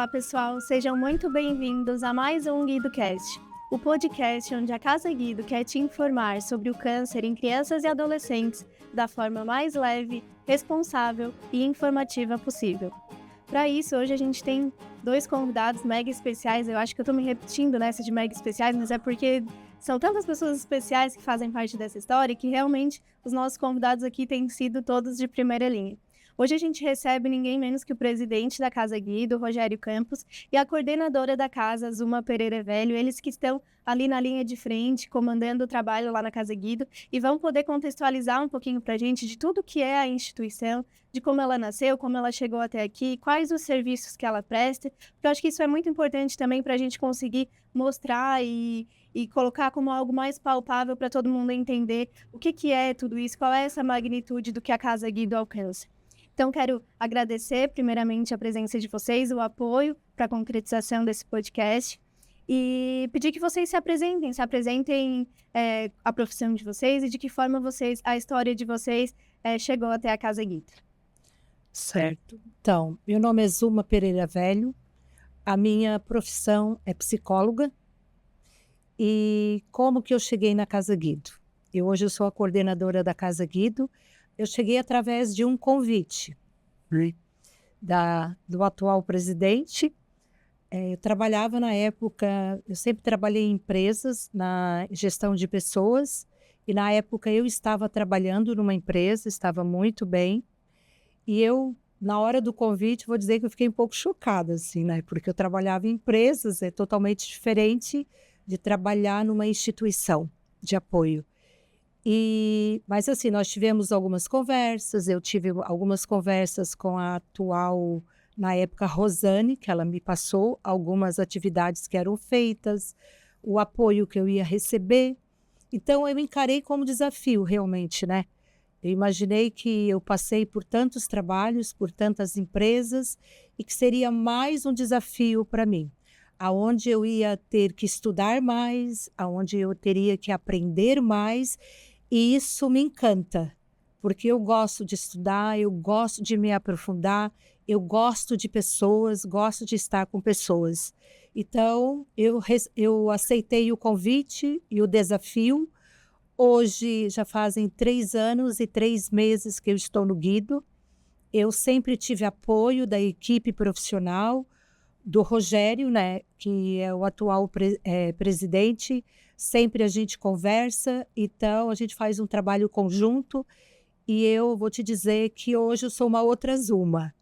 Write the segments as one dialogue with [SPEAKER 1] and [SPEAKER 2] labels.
[SPEAKER 1] Olá, pessoal. Sejam muito bem-vindos a mais um GuidoCast, o podcast onde a Casa Guido quer te informar sobre o câncer em crianças e adolescentes da forma mais leve, responsável e informativa possível. Para isso, hoje a gente tem dois convidados mega especiais. Eu acho que eu tô me repetindo nessa de mega especiais, mas é porque são tantas pessoas especiais que fazem parte dessa história que realmente os nossos convidados aqui têm sido todos de primeira linha. Hoje a gente recebe ninguém menos que o presidente da Casa Guido, Rogério Campos, e a coordenadora da casa, Zuma Pereira Velho, eles que estão ali na linha de frente, comandando o trabalho lá na Casa Guido, e vão poder contextualizar um pouquinho para a gente de tudo que é a instituição, de como ela nasceu, como ela chegou até aqui, quais os serviços que ela presta, porque eu acho que isso é muito importante também para a gente conseguir mostrar e colocar como algo mais palpável para todo mundo entender o que é tudo isso, qual é essa magnitude do que a Casa Guido alcança. Então, quero agradecer, primeiramente, a presença de vocês, o apoio para a concretização desse podcast e pedir que vocês se apresentem a profissão de vocês e de que forma a história de vocês chegou até a Casa Guido.
[SPEAKER 2] Certo. Então, meu nome é Zuma Pereira Velho, a minha profissão é psicóloga. E como que eu cheguei na Casa Guido? Hoje eu sou a coordenadora da Casa Guido. Eu cheguei através de um convite do atual presidente. Eu trabalhava na época, eu sempre trabalhei em empresas, na gestão de pessoas, e na época eu estava trabalhando numa empresa, estava muito bem, e eu, na hora do convite, vou dizer que eu fiquei um pouco chocada, assim, né? Porque eu trabalhava em empresas, é totalmente diferente de trabalhar numa instituição de apoio. Mas assim, nós tivemos algumas conversas, eu tive algumas conversas com a atual, na época, Rosane, que ela me passou algumas atividades que eram feitas, o apoio que eu ia receber. Então, eu encarei como desafio, realmente, né? Eu imaginei que eu passei por tantos trabalhos, por tantas empresas, e que seria mais um desafio para mim, aonde eu ia ter que estudar mais, aonde eu teria que aprender mais. E isso me encanta, porque eu gosto de estudar, eu gosto de me aprofundar, eu gosto de pessoas, gosto de estar com pessoas. Então, eu aceitei o convite e o desafio. Hoje já fazem 3 anos e 3 meses que eu estou no Guido. Eu sempre tive apoio da equipe profissional, do Rogério, né, que é o atual presidente. Sempre a gente conversa, então a gente faz um trabalho conjunto, e eu vou te dizer que hoje eu sou uma outra Zuma.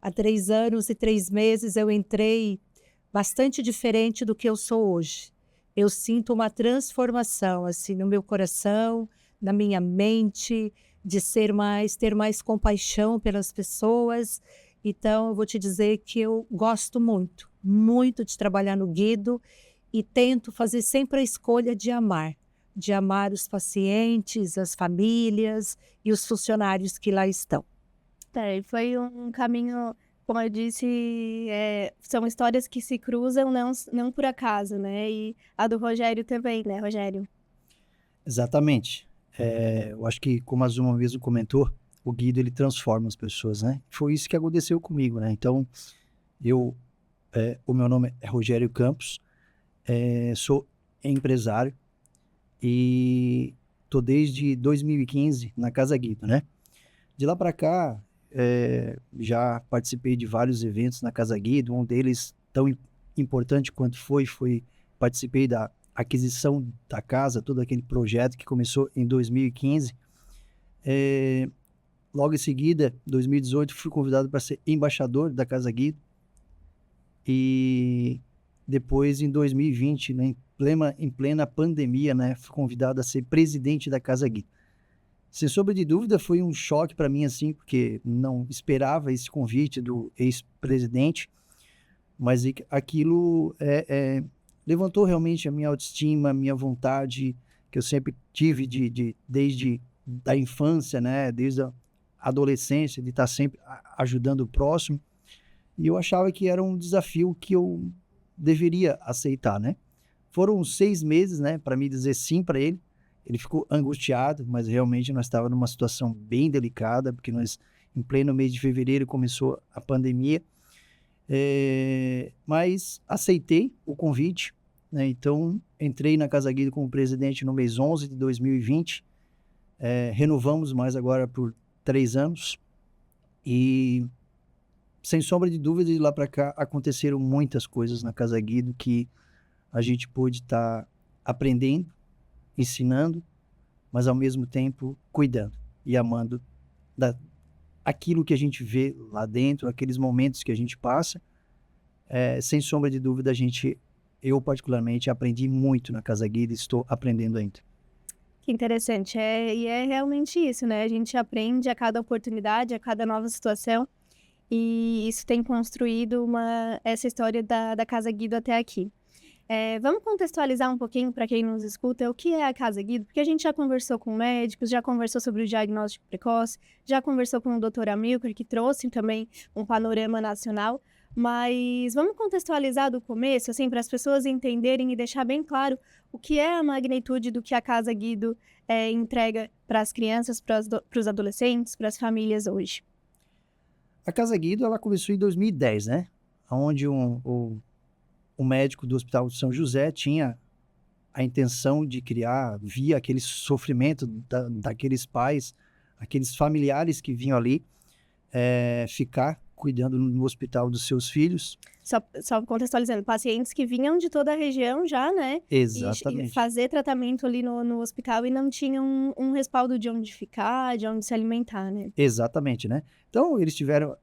[SPEAKER 2] Há 3 anos e 3 meses eu entrei bastante diferente do que eu sou hoje. Eu sinto uma transformação assim no meu coração, na minha mente, de ter mais compaixão pelas pessoas. Então, eu vou te dizer que eu gosto muito, muito de trabalhar no Guido, e tento fazer sempre a escolha de amar os pacientes, as famílias e os funcionários que lá estão.
[SPEAKER 1] Foi um caminho, como eu disse, são histórias que se cruzam não por acaso, né? E a do Rogério também, né, Rogério?
[SPEAKER 3] Exatamente. Eu acho que, como a Zuma mesmo comentou, o Guido ele transforma as pessoas, né? Foi isso que aconteceu comigo, né? Então, o meu nome é Rogério Campos, sou empresário e tô desde 2015 na Casa Guido, né? De lá para cá, já participei de vários eventos na Casa Guido, um deles tão importante quanto participei da aquisição da casa, todo aquele projeto que começou em 2015. Logo em seguida, em 2018, fui convidado para ser embaixador da Casa Guido. E depois, em 2020, né, em plena pandemia, né, fui convidado a ser presidente da Casa Guido. Sem sombra de dúvida, foi um choque para mim, assim, porque não esperava esse convite do ex-presidente, mas aquilo levantou realmente a minha autoestima, a minha vontade, que eu sempre tive desde a infância, né, desde a adolescência, de estar sempre ajudando o próximo. E eu achava que era um desafio que eu deveria aceitar, né? Foram 6 meses, né, para me dizer sim para ele. Ele ficou angustiado, mas realmente nós estávamos numa situação bem delicada, porque em pleno mês de fevereiro, começou a pandemia. Mas aceitei o convite, né? Então, entrei na Casa Guido como presidente no mês 11 de 2020. Renovamos mais agora por 3 anos. E, sem sombra de dúvida, de lá para cá, aconteceram muitas coisas na Casa Guido que a gente pôde estar aprendendo, ensinando, mas, ao mesmo tempo, cuidando e amando aquilo que a gente vê lá dentro, aqueles momentos que a gente passa. Sem sombra de dúvida, eu particularmente aprendi muito na Casa Guido e estou aprendendo ainda.
[SPEAKER 1] Que interessante, e é realmente isso, né? A gente aprende a cada oportunidade, a cada nova situação, e isso tem construído essa história da Casa Guido até aqui. Vamos contextualizar um pouquinho para quem nos escuta o que é a Casa Guido, porque a gente já conversou com médicos, já conversou sobre o diagnóstico precoce, já conversou com o Dr. Amilcar, que trouxe também um panorama nacional, mas vamos contextualizar do começo, assim, para as pessoas entenderem e deixar bem claro o que é a magnitude do que a Casa Guido entrega para as crianças, para os adolescentes, para as famílias hoje.
[SPEAKER 3] A Casa Guido, ela começou em 2010, né? Onde o médico do Hospital de São José tinha a intenção de criar, via aquele sofrimento daqueles pais, aqueles familiares que vinham ali, ficar cuidando no hospital dos seus filhos.
[SPEAKER 1] Só contextualizando, pacientes que vinham de toda a região já, né?
[SPEAKER 3] Exatamente.
[SPEAKER 1] E fazer tratamento ali no hospital e não tinham um respaldo de onde ficar, de onde se alimentar, né?
[SPEAKER 3] Exatamente, né? Então, eles tiveram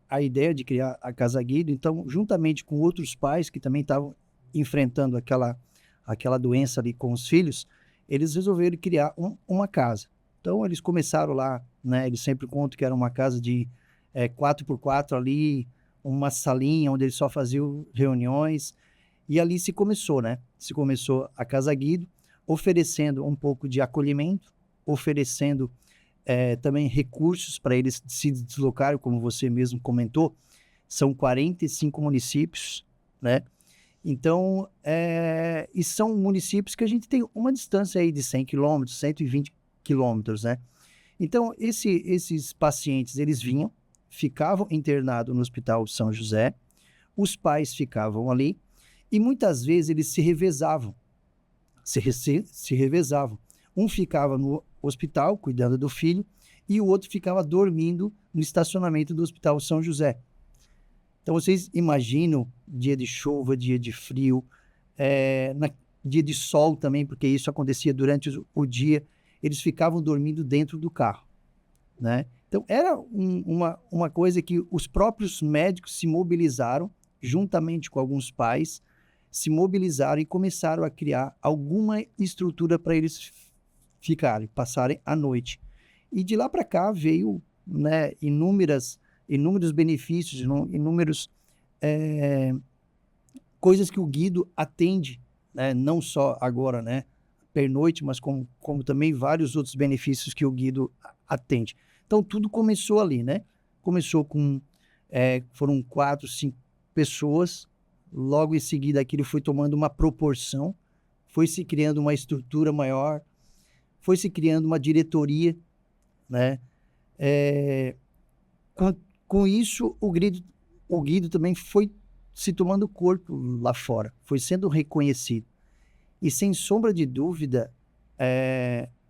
[SPEAKER 3] a ideia de criar a Casa Guido. Então, juntamente com outros pais que também estavam enfrentando aquela doença ali com os filhos, eles resolveram criar uma casa. Então, eles começaram lá, né? Eles sempre contam que era uma casa de 4x4 ali, uma salinha onde eles só faziam reuniões. E ali se começou, né? Se começou a Casa Guido, oferecendo um pouco de acolhimento, oferecendo também recursos para eles se deslocarem, como você mesmo comentou. São 45 municípios, né? Então, e são municípios que a gente tem uma distância aí de 100 quilômetros, 120 quilômetros, né? Então, esses pacientes, eles vinham, ficavam internados no Hospital São José, os pais ficavam ali, e muitas vezes eles se revezavam. Se revezavam. Um ficava no hospital, cuidando do filho, e o outro ficava dormindo no estacionamento do Hospital São José. Então, vocês imaginam dia de chuva, dia de frio, dia de sol também, porque isso acontecia durante o dia, eles ficavam dormindo dentro do carro, né? Então, era uma coisa que os próprios médicos se mobilizaram, juntamente com alguns pais, se mobilizaram e começaram a criar alguma estrutura para eles ficarem, passarem a noite. E de lá para cá veio, né, inúmeros benefícios, inúmeros coisas que o Guido atende, né, não só agora, né, pernoite, mas como também vários outros benefícios que o Guido atende. Então, tudo começou ali, né? Começou com, foram 4, 5 pessoas, logo em seguida aquilo foi tomando uma proporção, foi se criando uma estrutura maior, foi se criando uma diretoria, né? Com isso, o Guido também foi se tomando corpo lá fora, foi sendo reconhecido. E, sem sombra de dúvida,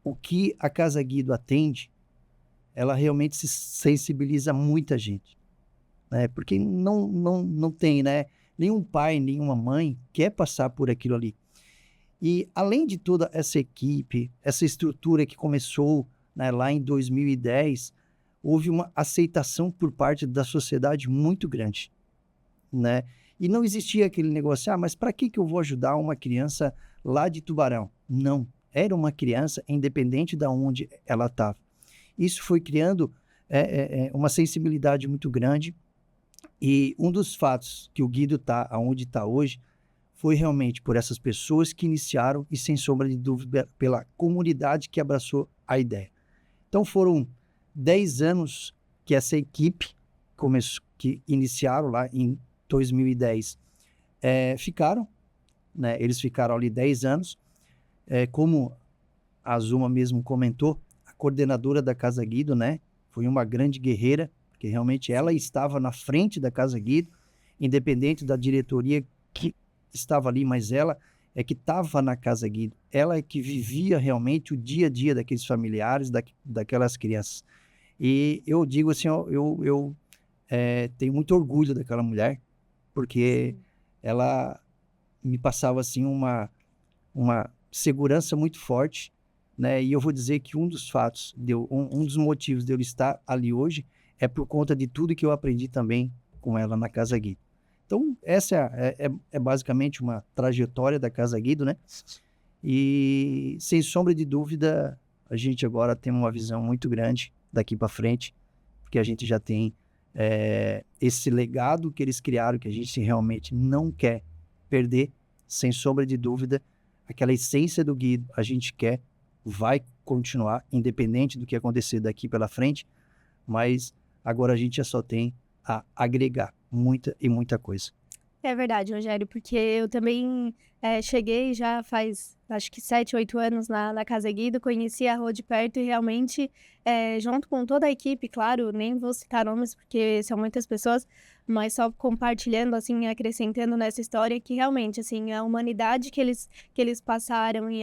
[SPEAKER 3] o que a Casa Guido atende, ela realmente se sensibiliza muita gente, né? Porque não tem, né? Nenhum pai, nenhuma mãe quer passar por aquilo ali. E, além de toda essa equipe, essa estrutura que começou, né, lá em 2010, houve uma aceitação por parte da sociedade muito grande, né? E não existia aquele negócio, mas para que eu vou ajudar uma criança lá de Tubarão? Não, era uma criança independente de onde ela estava. Isso foi criando uma sensibilidade muito grande, e um dos fatos que o Guido está onde está hoje foi realmente por essas pessoas que iniciaram e, sem sombra de dúvida, pela comunidade que abraçou a ideia. Então, foram 10 anos que essa equipe que iniciaram lá em 2010 ficaram, né? Eles ficaram ali 10 anos. Como a Zuma mesmo comentou, a coordenadora da Casa Guido, né, foi uma grande guerreira, porque realmente ela estava na frente da Casa Guido, independente da diretoria que estava ali, mas ela é que estava na Casa Guido, ela é que vivia realmente o dia a dia daqueles familiares, daquelas crianças. E eu digo assim, eu tenho muito orgulho daquela mulher, porque ela me passava assim uma segurança muito forte, né? E eu vou dizer que um dos fatos, um dos motivos de eu estar ali hoje é por conta de tudo que eu aprendi também com ela na Casa Guido. Então, essa é basicamente uma trajetória da Casa Guido, né? E, sem sombra de dúvida, a gente agora tem uma visão muito grande daqui para frente, porque a gente já tem esse legado que eles criaram, que a gente realmente não quer perder, sem sombra de dúvida, aquela essência do Guido, a gente quer, vai continuar, independente do que acontecer daqui pela frente, mas agora a gente já só tem a agregar muita coisa.
[SPEAKER 1] É verdade, Rogério, porque eu também cheguei já faz, acho que 7, 8 anos na Casa Guido, conheci a Rô de perto e realmente, junto com toda a equipe, claro, nem vou citar nomes porque são muitas pessoas, mas só compartilhando, assim, acrescentando nessa história que realmente, assim, a humanidade que eles passaram e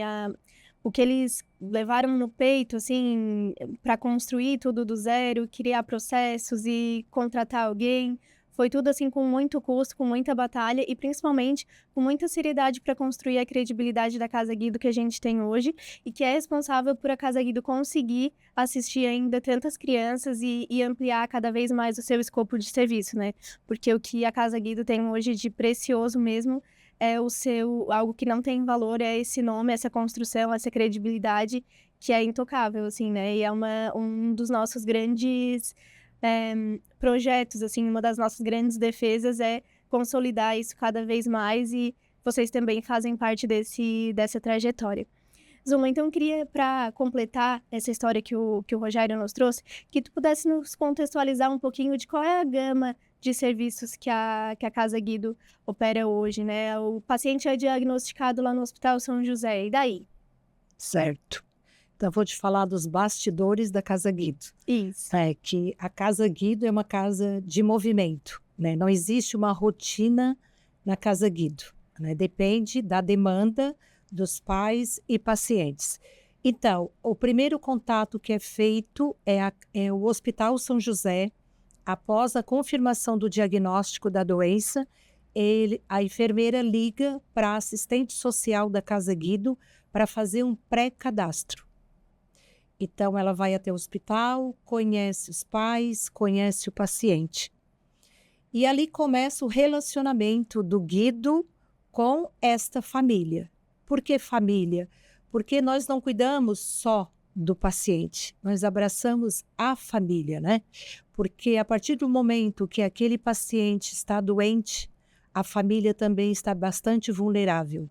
[SPEAKER 1] o que eles levaram no peito, assim, para construir tudo do zero, criar processos e contratar alguém. Foi tudo assim com muito custo, com muita batalha e principalmente com muita seriedade para construir a credibilidade da Casa Guido que a gente tem hoje e que é responsável por a Casa Guido conseguir assistir ainda tantas crianças e ampliar cada vez mais o seu escopo de serviço, né? Porque o que a Casa Guido tem hoje de precioso mesmo é algo que não tem valor, é esse nome, essa construção, essa credibilidade que é intocável, assim, né? E é um dos nossos grandes projetos, assim, uma das nossas grandes defesas é consolidar isso cada vez mais e vocês também fazem parte dessa trajetória. Zuma, então eu queria, para completar essa história que o Rogério nos trouxe, que tu pudesse nos contextualizar um pouquinho de qual é a gama de serviços que a Casa Guido opera hoje, né? O paciente é diagnosticado lá no Hospital São José, e daí?
[SPEAKER 2] Certo. Então, eu vou te falar dos bastidores da Casa Guido.
[SPEAKER 1] Isso.
[SPEAKER 2] É que a Casa Guido é uma casa de movimento, né? Não existe uma rotina na Casa Guido, né? Depende da demanda dos pais e pacientes. Então, o primeiro contato que é feito é o Hospital São José. Após a confirmação do diagnóstico da doença, a enfermeira liga para a assistente social da Casa Guido para fazer um pré-cadastro. Então, ela vai até o hospital, conhece os pais, conhece o paciente. E ali começa o relacionamento do Guido com esta família. Por que família? Porque nós não cuidamos só do paciente, nós abraçamos a família, né? Porque a partir do momento que aquele paciente está doente, a família também está bastante vulnerável.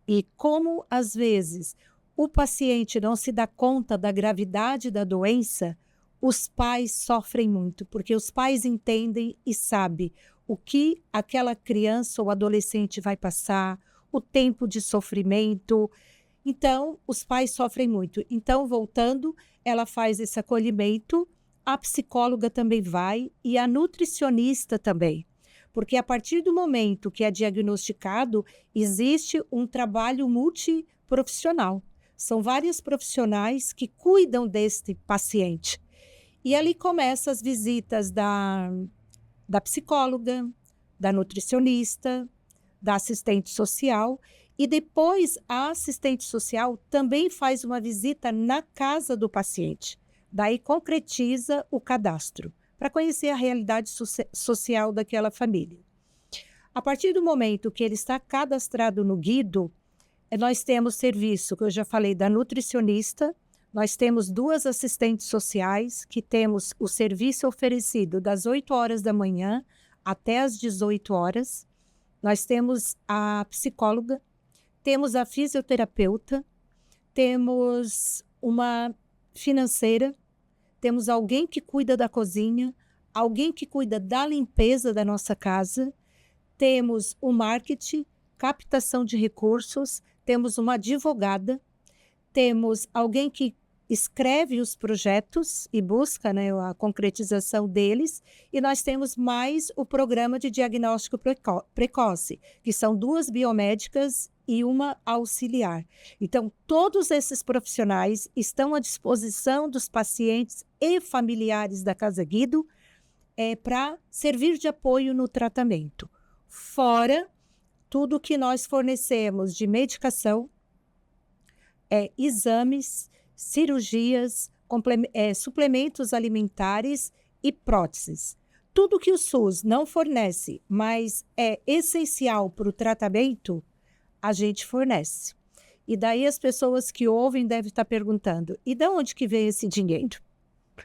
[SPEAKER 2] E como, às vezes, o paciente não se dá conta da gravidade da doença, os pais sofrem muito, porque os pais entendem e sabem o que aquela criança ou adolescente vai passar, o tempo de sofrimento. Então, os pais sofrem muito. Então, voltando, ela faz esse acolhimento, a psicóloga também vai e a nutricionista também. Porque a partir do momento que é diagnosticado, existe um trabalho multiprofissional. São vários profissionais que cuidam deste paciente. E ali começam as visitas da psicóloga, da nutricionista, da assistente social. E depois a assistente social também faz uma visita na casa do paciente. Daí concretiza o cadastro, para conhecer a realidade social daquela família. A partir do momento que ele está cadastrado no Guido, nós temos serviço, que eu já falei, da nutricionista, nós temos 2 assistentes sociais, que temos o serviço oferecido das 8 horas da manhã até as 18 horas. Nós temos a psicóloga, temos a fisioterapeuta, temos uma financeira, temos alguém que cuida da cozinha, alguém que cuida da limpeza da nossa casa, temos o marketing, captação de recursos, temos uma advogada, temos alguém que escreve os projetos e busca, né, a concretização deles, e nós temos mais o programa de diagnóstico precoce, que são 2 biomédicas e uma auxiliar. Então, todos esses profissionais estão à disposição dos pacientes e familiares da Casa Guido para servir de apoio no tratamento. Fora tudo que nós fornecemos de medicação, exames, cirurgias, suplementos alimentares e próteses. Tudo que o SUS não fornece, mas é essencial para o tratamento, a gente fornece. E daí as pessoas que ouvem devem estar perguntando, e de onde que vem esse dinheiro?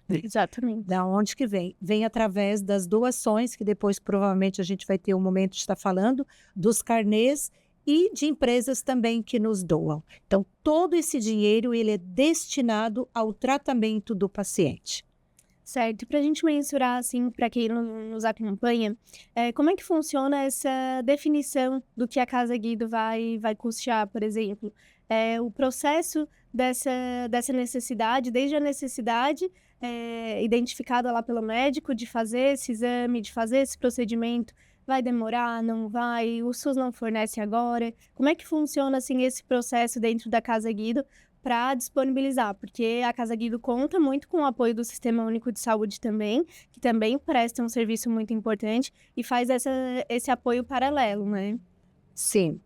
[SPEAKER 1] Exatamente.
[SPEAKER 2] Da onde que vem? Vem através das doações, que depois provavelmente a gente vai ter um momento de estar falando, dos carnês e de empresas também que nos doam. Então, todo esse dinheiro ele é destinado ao tratamento do paciente.
[SPEAKER 1] Certo. Para a gente mensurar, assim, para quem nos acompanha, como é que funciona essa definição do que a Casa Guido vai custear, por exemplo? O processo dessa necessidade, desde a necessidade identificada lá pelo médico de fazer esse exame, de fazer esse procedimento, vai demorar, não vai? O SUS não fornece agora? Como é que funciona, assim, esse processo dentro da Casa Guido para disponibilizar? Porque a Casa Guido conta muito com o apoio do Sistema Único de Saúde também, que também presta um serviço muito importante e faz esse apoio paralelo, né?
[SPEAKER 2] Sim.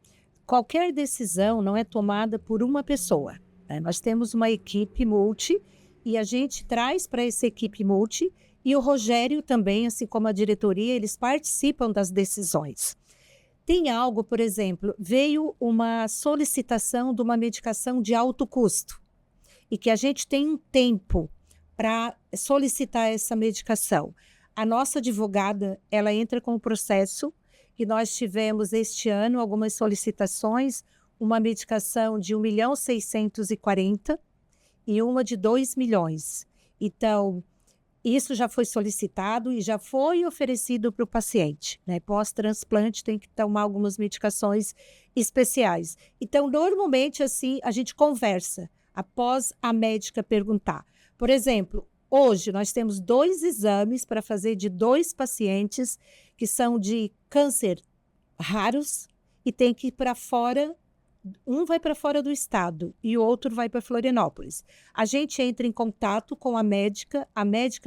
[SPEAKER 2] Qualquer decisão não é tomada por uma pessoa, né? Nós temos uma equipe multi e a gente traz para essa equipe multi, e o Rogério também, assim como a diretoria, eles participam das decisões. Tem algo, por exemplo, veio uma solicitação de uma medicação de alto custo e que a gente tem um tempo para solicitar essa medicação. A nossa advogada, ela entra com o processo e nós tivemos este ano algumas solicitações, uma medicação de 1.640.000 e uma de 2 milhões. Então, isso já foi solicitado e já foi oferecido para o paciente, né? Pós-transplante tem que tomar algumas medicações especiais. Então, normalmente, assim, a gente conversa após a médica perguntar. Por exemplo, hoje nós temos 2 exames para fazer de 2 pacientes que são de câncer raros e tem que ir para fora. Um vai para fora do estado e o outro vai para Florianópolis. A gente entra em contato com a médica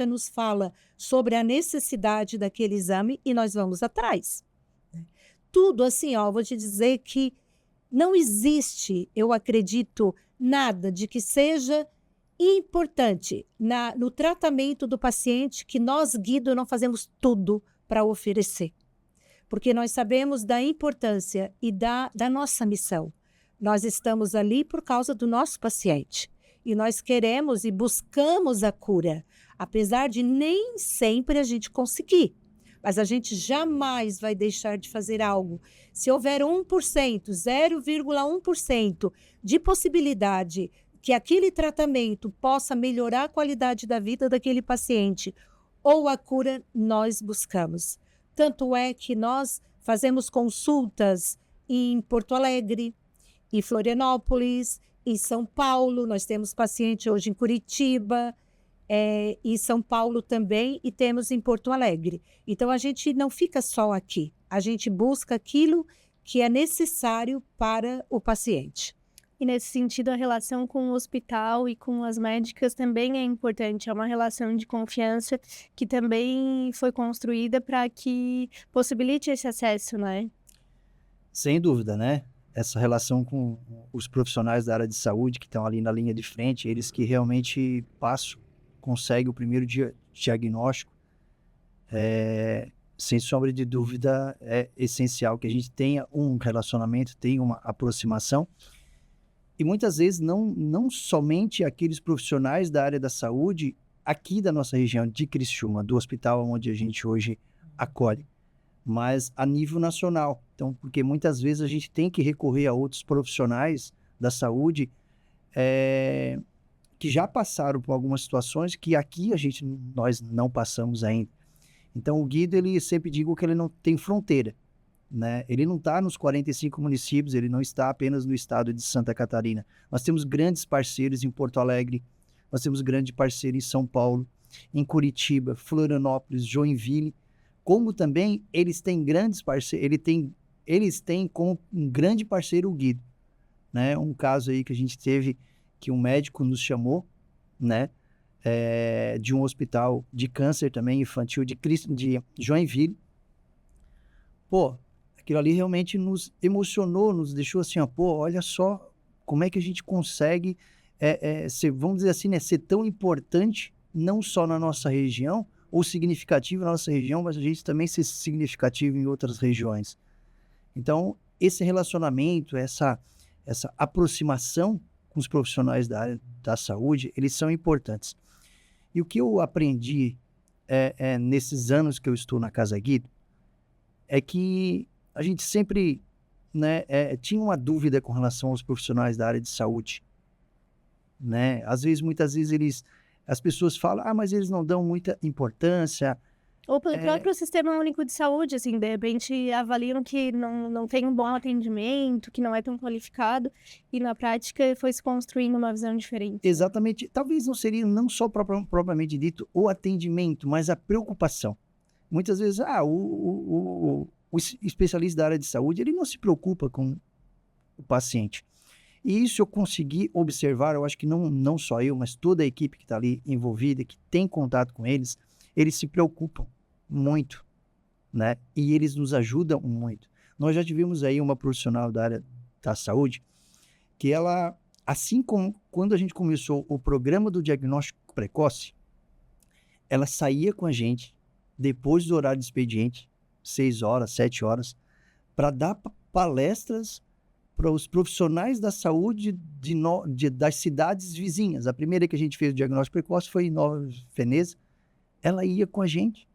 [SPEAKER 2] nos fala sobre a necessidade daquele exame e nós vamos atrás. Tudo assim, vou te dizer que não existe, eu acredito, nada de que seja importante no tratamento do paciente que nós, Guido, não fazemos tudo para oferecer. Porque nós sabemos da importância e da nossa missão. Nós estamos ali por causa do nosso paciente e nós queremos e buscamos a cura, apesar de nem sempre a gente conseguir. Mas a gente jamais vai deixar de fazer algo. Se houver 1%, 0,1% de possibilidade que aquele tratamento possa melhorar a qualidade da vida daquele paciente ou a cura, nós buscamos. Tanto é que nós fazemos consultas em Porto Alegre, em Florianópolis, em São Paulo, nós temos paciente hoje em Curitiba, em São Paulo também, e temos em Porto Alegre. Então, a gente não fica só aqui, a gente busca aquilo que é necessário para o paciente.
[SPEAKER 1] E nesse sentido, a relação com o hospital e com as médicas também é importante, é uma relação de confiança que também foi construída para que possibilite esse acesso, né?
[SPEAKER 3] Sem dúvida, né? Essa relação com os profissionais da área de saúde que estão ali na linha de frente, eles que realmente conseguem o primeiro diagnóstico, sem sombra de dúvida, é essencial que a gente tenha um relacionamento, tenha uma aproximação. E muitas vezes não somente aqueles profissionais da área da saúde aqui da nossa região de Criciúma, do hospital onde a gente hoje acolhe, mas a nível nacional. Então, porque muitas vezes a gente tem que recorrer a outros profissionais da saúde que já passaram por algumas situações que aqui nós não passamos ainda. Então, o Guido, ele sempre digo que ele não tem fronteira, né? Ele não está nos 45 municípios, ele não está apenas no estado de Santa Catarina. Nós temos grandes parceiros em Porto Alegre, nós temos grande parceiro em São Paulo, em Curitiba, Florianópolis, Joinville, como também eles têm grandes parceiros, eles têm como um grande parceiro o Guido, né? Um caso aí que a gente teve, que um médico nos chamou, né? De um hospital de câncer também infantil de Joinville. Pô, aquilo ali realmente nos emocionou, nos deixou assim, ó, pô, olha só como é que a gente consegue, vamos dizer assim, né, ser tão importante, não só na nossa região, ou significativo na nossa região, mas a gente também ser significativo em outras regiões. Então, esse relacionamento, essa aproximação com os profissionais da área da saúde, eles são importantes. E o que eu aprendi nesses anos que eu estou na Casa Guido é que a gente sempre, né, tinha uma dúvida com relação aos profissionais da área de saúde, né? Muitas vezes as pessoas falam, mas eles não dão muita importância.
[SPEAKER 1] Ou pelo próprio Sistema Único de Saúde, assim, de repente avaliam que não tem um bom atendimento, que não é tão qualificado, e na prática foi se construindo uma visão diferente.
[SPEAKER 3] Exatamente. Talvez não seria não só propriamente dito o atendimento, mas a preocupação. Muitas vezes, o especialista da área de saúde, ele não se preocupa com o paciente. E isso eu consegui observar, eu acho que não só eu, mas toda a equipe que está ali envolvida, que tem contato com eles se preocupam muito, né? E eles nos ajudam muito. Nós já tivemos aí uma profissional da área da saúde, que ela, assim como quando a gente começou o programa do diagnóstico precoce, ela saía com a gente, depois do horário de expediente, 6 horas, 7 horas, para dar palestras para os profissionais da saúde das cidades vizinhas. A primeira que a gente fez o diagnóstico precoce foi em Nova Veneza. Ela ia com a gente.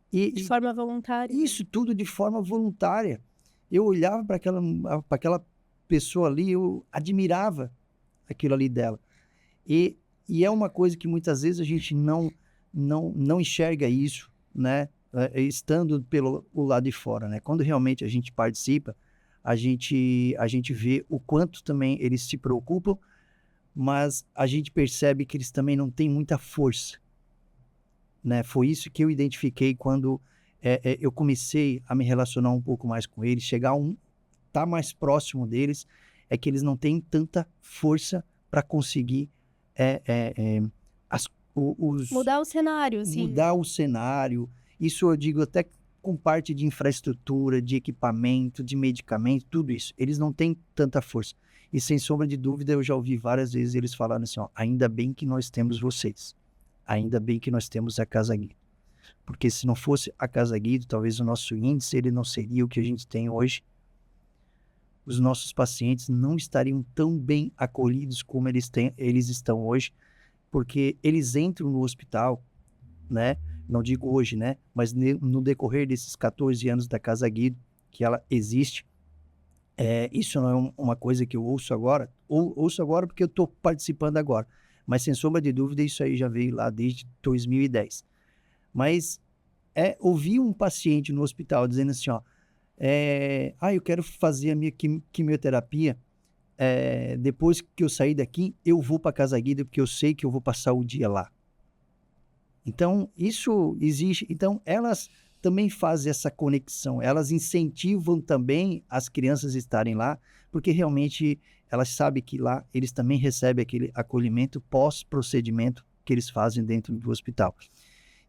[SPEAKER 1] De forma voluntária.
[SPEAKER 3] Isso tudo de forma voluntária. Eu olhava para aquela pessoa ali, eu admirava aquilo ali dela. E é uma coisa que muitas vezes a gente não enxerga isso, né? Estando pelo lado de fora, né? Quando realmente a gente participa, a gente vê o quanto também eles se preocupam, mas a gente percebe que eles também não têm muita força, né? Foi isso que eu identifiquei quando eu comecei a me relacionar um pouco mais com eles, estar mais próximo deles, é que eles não têm tanta força para conseguir
[SPEAKER 1] mudar o cenário, assim.
[SPEAKER 3] Mudar o cenário. Isso eu digo até com parte de infraestrutura, de equipamento, de medicamento, tudo isso. Eles não têm tanta força. E sem sombra de dúvida, eu já ouvi várias vezes eles falarem assim, ainda bem que nós temos vocês. Ainda bem que nós temos a Casa Guido. Porque se não fosse a Casa Guido, talvez o nosso índice ele não seria o que a gente tem hoje. Os nossos pacientes não estariam tão bem acolhidos como eles estão hoje, porque eles entram no hospital, né? Não digo hoje, né? Mas no decorrer desses 14 anos da Casa Guido, que ela existe, isso não é uma coisa que eu ouço agora, ouço agora porque eu estou participando agora, mas sem sombra de dúvida isso aí já veio lá desde 2010. Mas ouvir um paciente no hospital dizendo assim, eu quero fazer a minha quimioterapia, depois que eu sair daqui, eu vou para a Casa Guido porque eu sei que eu vou passar o dia lá. Então, isso existe. Então, elas também fazem essa conexão. Elas incentivam também as crianças a estarem lá, porque realmente elas sabem que lá eles também recebem aquele acolhimento pós-procedimento que eles fazem dentro do hospital.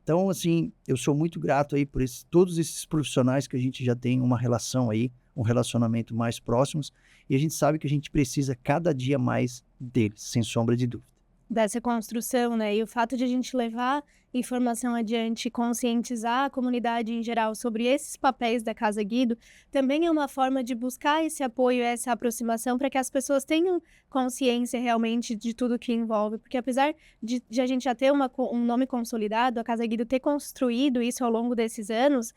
[SPEAKER 3] Então, assim, eu sou muito grato aí por todos esses profissionais que a gente já tem uma relação aí, um relacionamento mais próximos, e a gente sabe que a gente precisa cada dia mais deles, sem sombra de dúvida.
[SPEAKER 1] Dessa construção, né? E o fato de a gente levar informação adiante, conscientizar a comunidade em geral sobre esses papéis da Casa Guido, também é uma forma de buscar esse apoio, essa aproximação, para que as pessoas tenham consciência realmente de tudo que envolve. Porque apesar de a gente já ter um nome consolidado, a Casa Guido ter construído isso ao longo desses anos,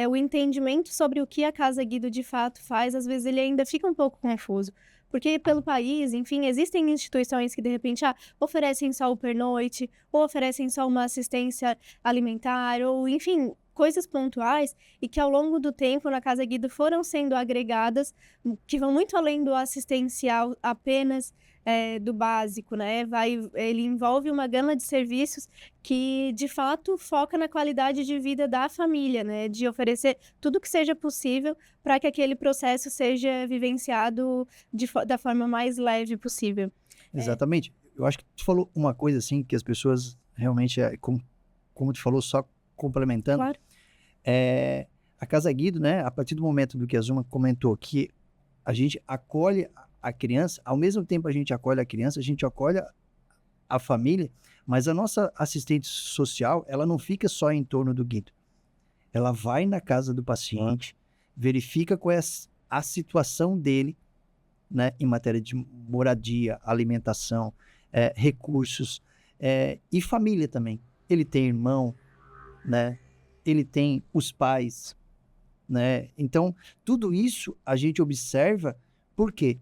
[SPEAKER 1] o entendimento sobre o que a Casa Guido de fato faz, às vezes ele ainda fica um pouco confuso. Porque pelo país, enfim, existem instituições que, de repente, oferecem só o pernoite, ou oferecem só uma assistência alimentar, ou, enfim, coisas pontuais, e que ao longo do tempo na Casa Guido foram sendo agregadas, que vão muito além do assistencial apenas, do básico, né? Ele envolve uma gama de serviços que, de fato, foca na qualidade de vida da família, né? De oferecer tudo que seja possível para que aquele processo seja vivenciado da forma mais leve possível.
[SPEAKER 3] Exatamente. Eu acho que tu falou uma coisa assim que as pessoas realmente, como tu falou, só complementando,
[SPEAKER 1] Claro.
[SPEAKER 3] A Casa Guido, né, a partir do momento do que a Zuma comentou, que a gente acolhe a criança, ao mesmo tempo a gente acolhe a criança, a gente acolhe a família, mas a nossa assistente social, ela não fica só em torno do Guido. Ela vai na casa do paciente, verifica qual é a situação dele, né, em matéria de moradia, alimentação, recursos, e família também. Ele tem irmão, né? Ele tem os pais, né? Então, tudo isso a gente observa. Por quê?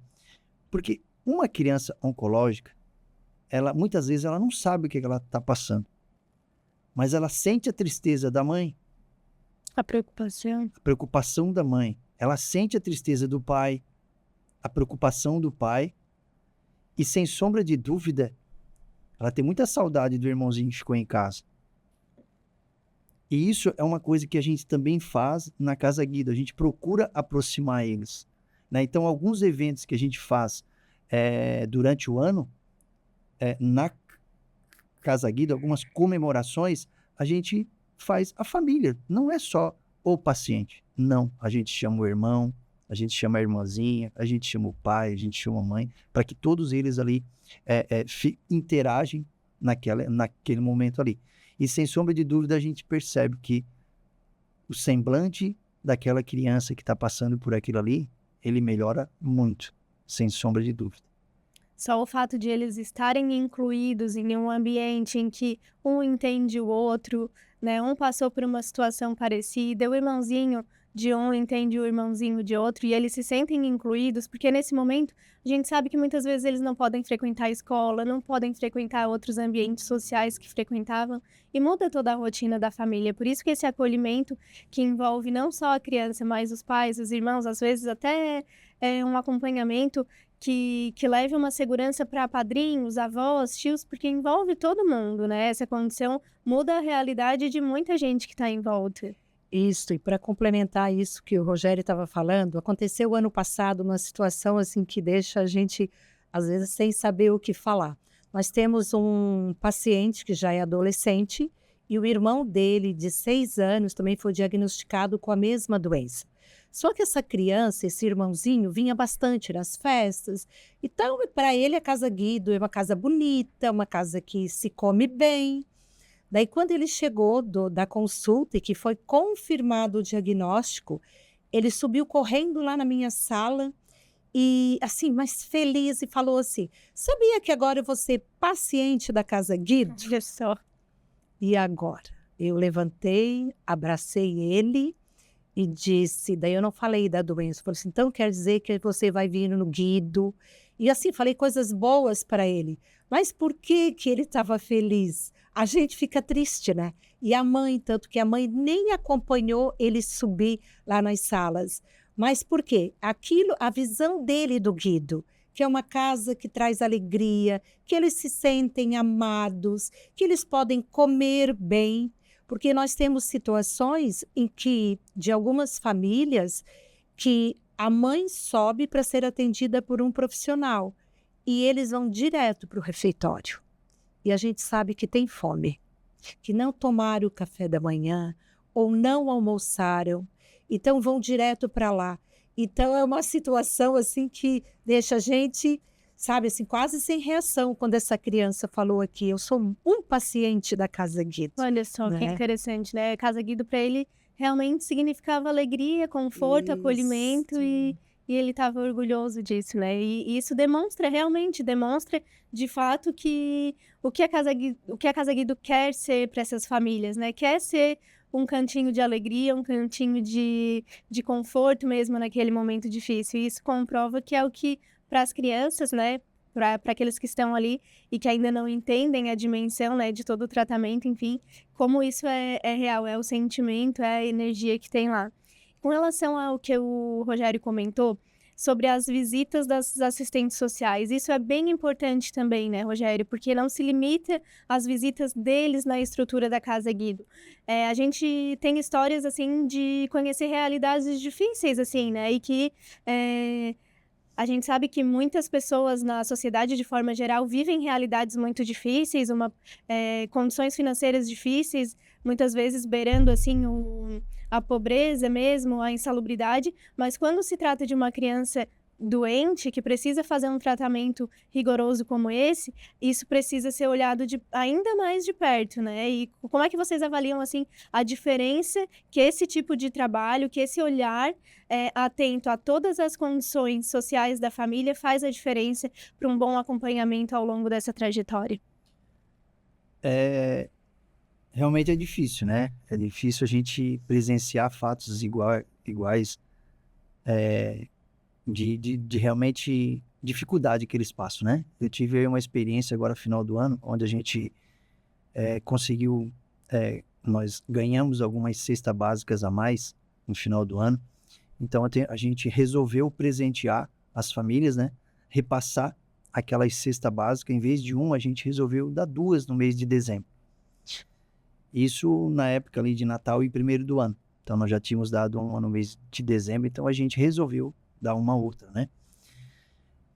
[SPEAKER 3] Porque uma criança oncológica, muitas vezes ela não sabe o que ela está passando, mas ela sente a tristeza da mãe,
[SPEAKER 1] A preocupação.
[SPEAKER 3] a preocupação da mãe, ela sente a tristeza do pai, a preocupação do pai, e sem sombra de dúvida, ela tem muita saudade do irmãozinho que ficou em casa. E isso é uma coisa que a gente também faz na Casa Guido, a gente procura aproximar eles, né? Então, alguns eventos que a gente faz durante o ano, na Casa Guido, algumas comemorações, a gente faz a família, não é só o paciente, não, a gente chama o irmão, a gente chama a irmãzinha, a gente chama o pai, a gente chama a mãe, para que todos eles ali interagem naquele momento ali. E sem sombra de dúvida a gente percebe que o semblante daquela criança que está passando por aquilo ali, ele melhora muito, sem sombra de dúvida.
[SPEAKER 1] Só o fato de eles estarem incluídos em um ambiente em que um entende o outro, né? Um passou por uma situação parecida, o irmãozinho de um entende o irmãozinho de outro e eles se sentem incluídos, porque nesse momento a gente sabe que muitas vezes eles não podem frequentar a escola, não podem frequentar outros ambientes sociais que frequentavam e muda toda a rotina da família. Por isso que esse acolhimento que envolve não só a criança, mas os pais, os irmãos, às vezes até um acompanhamento que leve uma segurança para padrinhos, avós, tios, porque envolve todo mundo, né? Essa condição muda a realidade de muita gente que está em volta.
[SPEAKER 2] Isso, e para complementar isso que o Rogério estava falando, aconteceu ano passado uma situação assim que deixa a gente, às vezes, sem saber o que falar. Nós temos um paciente que já é adolescente e o irmão dele, de 6 anos, também foi diagnosticado com a mesma doença. Só que essa criança, esse irmãozinho, vinha bastante nas festas. Então, para ele, a Casa Guido é uma casa bonita, uma casa que se come bem. Daí, quando ele chegou da consulta e que foi confirmado o diagnóstico, ele subiu correndo lá na minha sala e, assim, mais feliz, e falou assim: sabia que agora eu vou ser paciente da Casa Guido?
[SPEAKER 1] Olha só.
[SPEAKER 2] E agora? Eu levantei, abracei ele e disse, daí eu não falei da doença, falei assim, então quer dizer que você vai vir no Guido? E assim, falei coisas boas para ele. Mas por que ele estava feliz? A gente fica triste, né? E a mãe, tanto que a mãe nem acompanhou ele subir lá nas salas. Mas por quê? Aquilo, a visão dele do Guido, que é uma casa que traz alegria, que eles se sentem amados, que eles podem comer bem, porque nós temos situações em que, de algumas famílias, que a mãe sobe para ser atendida por um profissional e eles vão direto para o refeitório. E a gente sabe que tem fome, que não tomaram o café da manhã ou não almoçaram, então vão direto para lá. Então é uma situação assim que deixa a gente, sabe, assim, quase sem reação quando essa criança falou aqui, eu sou um paciente da Casa Guido.
[SPEAKER 1] Olha só, que interessante, né? Casa Guido para ele realmente significava alegria, conforto, acolhimento e ele estava orgulhoso disso, né? E isso realmente demonstra de fato que o que a Casa Guido quer ser para essas famílias, né? Quer ser um cantinho de alegria, um cantinho de conforto mesmo naquele momento difícil. E isso comprova que é o que, para as crianças, né? Para aqueles que estão ali e que ainda não entendem a dimensão, né, de todo o tratamento, enfim, como isso é real, é o sentimento, é a energia que tem lá. Com relação ao que o Rogério comentou, sobre as visitas das assistentes sociais. Isso é bem importante também, né, Rogério? Porque não se limita às visitas deles na estrutura da Casa Guido. A gente tem histórias, assim, de conhecer realidades difíceis, assim, né? E que a gente sabe que muitas pessoas na sociedade, de forma geral, vivem realidades muito difíceis, condições financeiras difíceis, muitas vezes beirando, assim, a pobreza mesmo, a insalubridade, mas quando se trata de uma criança doente, que precisa fazer um tratamento rigoroso como esse, isso precisa ser olhado ainda mais de perto, né? E como é que vocês avaliam, assim, a diferença que esse tipo de trabalho, que esse olhar atento a todas as condições sociais da família faz a diferença para um bom acompanhamento ao longo dessa trajetória?
[SPEAKER 3] Realmente é difícil, né? É difícil a gente presenciar fatos iguais de realmente dificuldade que eles passam, né? Eu tive aí uma experiência agora, final do ano, onde a gente conseguiu, nós ganhamos algumas cestas básicas a mais no final do ano. Então a gente resolveu presentear as famílias, né? Repassar aquelas cestas básicas. Em vez de uma, a gente resolveu dar 2 no mês de dezembro. Isso na época ali de Natal e 1º do ano. Então nós já tínhamos dado uma no mês de dezembro, então a gente resolveu dar uma outra, né?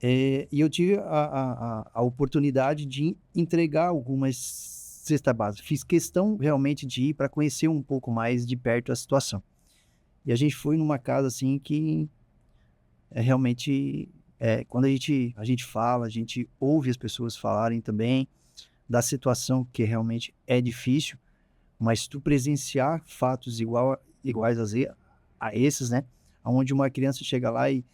[SPEAKER 3] E eu tive a oportunidade de entregar algumas cestas básicas. Fiz questão realmente de ir para conhecer um pouco mais de perto a situação. E a gente foi numa casa assim que realmente, quando a gente fala, a gente ouve as pessoas falarem também da situação que realmente é difícil, mas tu presenciar fatos iguais a esses, né? Onde uma criança chega lá e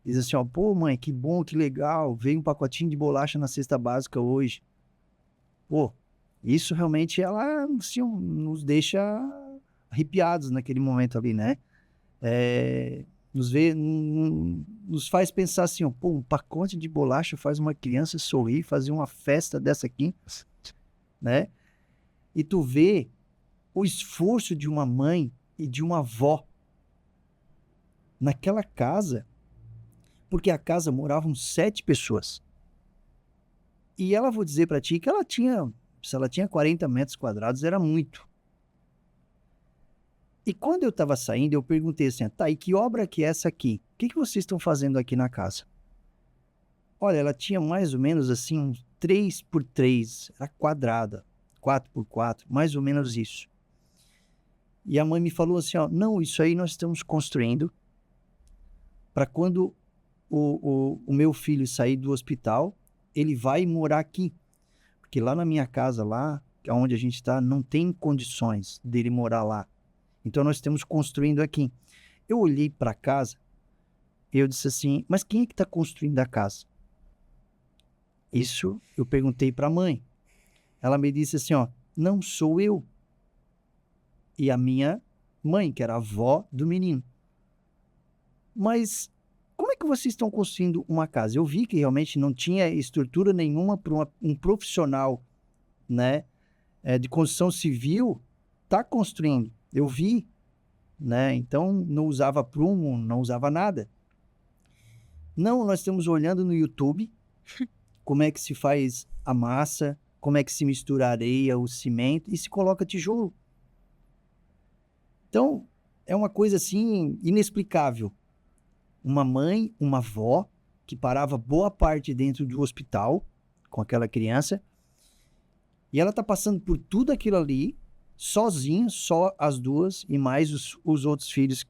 [SPEAKER 3] diz assim, ó, pô mãe, que bom, que legal, veio um pacotinho de bolacha na cesta básica hoje. Pô, isso realmente assim, nos deixa arrepiados naquele momento ali, né? Nos faz pensar assim, ó, pô, um pacote de bolacha faz uma criança sorrir, fazer uma festa dessa aqui, né? E tu vê o esforço de uma mãe e de uma avó naquela casa, porque a casa moravam 7 pessoas. E ela, vou dizer para ti que se ela tinha 40 metros quadrados, era muito. E quando eu estava saindo, eu perguntei assim, tá, e que obra que é essa aqui? O que vocês estão fazendo aqui na casa? Olha, ela tinha mais ou menos assim, uns 3x3, era quadrada, 4x4, mais ou menos isso. E a mãe me falou assim, ó, não, isso aí nós estamos construindo para quando o meu filho sair do hospital, ele vai morar aqui. Porque lá na minha casa, lá onde a gente está, não tem condições dele morar lá. Então nós estamos construindo aqui. Eu olhei para a casa e eu disse assim, mas quem é que está construindo a casa? Isso eu perguntei para a mãe. Ela me disse assim, ó, não sou eu. E a minha mãe, que era a avó do menino. Mas como é que vocês estão construindo uma casa? Eu vi que realmente não tinha estrutura nenhuma para um profissional, né, de construção civil tá construindo. Eu vi, né? Então não usava prumo, não usava nada. Não, nós estamos olhando no YouTube como é que se faz a massa, como é que se mistura a areia, o cimento e se coloca tijolo. Então, é uma coisa assim inexplicável. Uma mãe, uma avó, que parava boa parte dentro do hospital com aquela criança, e ela está passando por tudo aquilo ali, sozinha, só as duas, e mais os outros filhos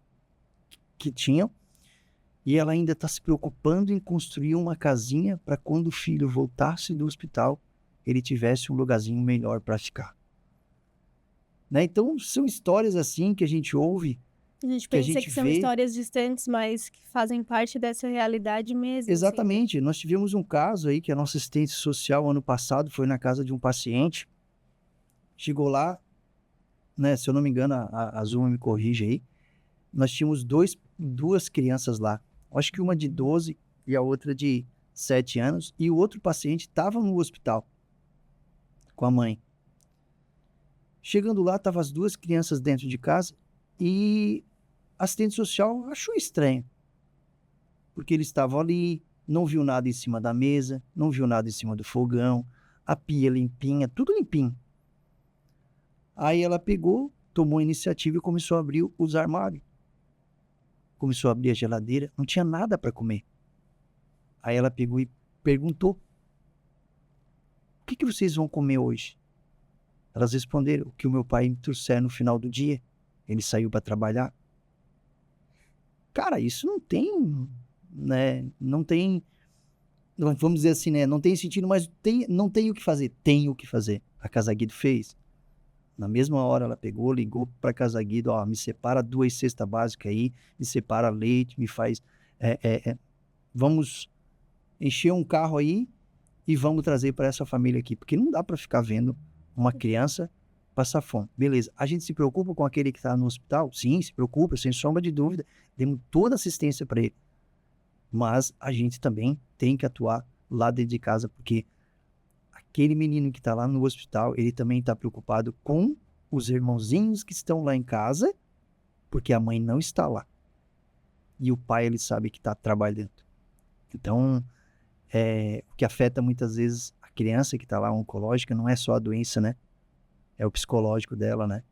[SPEAKER 3] que tinham, e ela ainda está se preocupando em construir uma casinha para quando o filho voltasse do hospital, ele tivesse um lugarzinho melhor para ficar. Né? Então, são histórias assim que a gente ouve,
[SPEAKER 1] A gente
[SPEAKER 3] que a
[SPEAKER 1] pensa
[SPEAKER 3] gente
[SPEAKER 1] que são
[SPEAKER 3] vê.
[SPEAKER 1] histórias distantes, mas que fazem parte dessa realidade mesmo.
[SPEAKER 3] Exatamente. Nós tivemos um caso aí que a nossa assistente social, ano passado, foi na casa de um paciente, chegou lá, né, se eu não me engano, a Zuma me corrige aí, nós tínhamos duas crianças lá, acho que uma de 12 e a outra de 7 anos, e o outro paciente estava no hospital com a mãe. Chegando lá, estavam as 2 crianças dentro de casa e a assistente social achou estranho. porque eles estavam ali, não viu nada em cima da mesa, não viu nada em cima do fogão, a pia limpinha, tudo limpinho. Aí ela pegou, tomou a iniciativa e começou a abrir os armários. Começou a abrir a geladeira, não tinha nada para comer. Aí ela pegou e perguntou: o que vocês vão comer hoje? Elas responderam: o que o meu pai me trouxer no final do dia. Ele saiu para trabalhar. Cara, isso não tem, né? Não tem, vamos dizer assim, né? Não tem sentido, mas não tem o que fazer. Tem o que fazer. A Casa Guido fez. Na mesma hora ela pegou, ligou para a Casa Guido: ó, me separa 2 cestas básicas aí, me separa leite, me faz... vamos encher um carro aí e vamos trazer para essa família aqui, porque não dá para ficar vendo uma criança passar fome. Beleza, a gente se preocupa com aquele que está no hospital? Sim, se preocupa, sem sombra de dúvida, demos toda assistência para ele. Mas a gente também tem que atuar lá dentro de casa, porque aquele menino que está lá no hospital, ele também está preocupado com os irmãozinhos que estão lá em casa, porque a mãe não está lá. E o pai, ele sabe que está trabalhando. Então, o que afeta muitas vezes a criança que está lá oncológica não é só a doença, né? É o psicológico dela, né?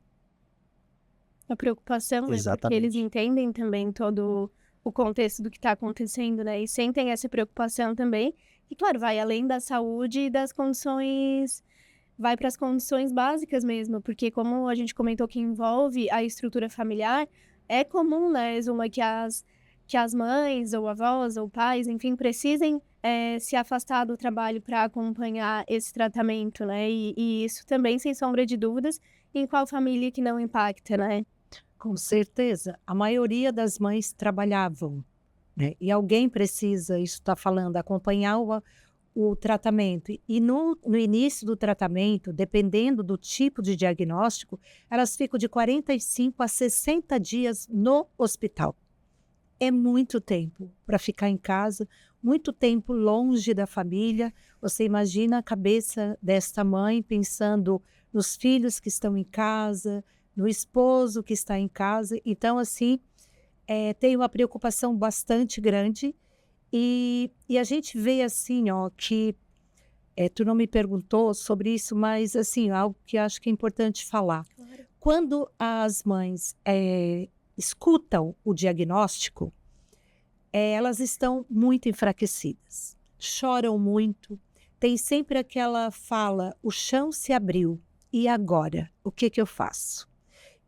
[SPEAKER 1] A preocupação, né? Porque eles entendem também todo o contexto do que está acontecendo, né? E sentem essa preocupação também. E, claro, vai além da saúde e das condições... Vai para as condições básicas mesmo. Porque, como a gente comentou que envolve a estrutura familiar, é comum, né, Zuma, que as mães, ou avós, ou pais, enfim, precisem se afastar do trabalho para acompanhar esse tratamento, né? E isso também, sem sombra de dúvidas, em qual família que não impacta, né?
[SPEAKER 2] Com certeza. A maioria das mães trabalhavam, né? E alguém precisa, isso está falando, acompanhar o tratamento. E no início do tratamento, dependendo do tipo de diagnóstico, elas ficam de 45 a 60 dias no hospital. É muito tempo para ficar em casa, muito tempo longe da família. Você imagina a cabeça desta mãe pensando nos filhos que estão em casa, no esposo que está em casa. Então, assim, tem uma preocupação bastante grande. E a gente vê assim, ó, que tu não me perguntou sobre isso, mas assim, algo que acho que é importante falar.
[SPEAKER 1] Claro.
[SPEAKER 2] Quando as mães escutam o diagnóstico, elas estão muito enfraquecidas, choram muito, tem sempre aquela fala: o chão se abriu, e agora? O que eu faço?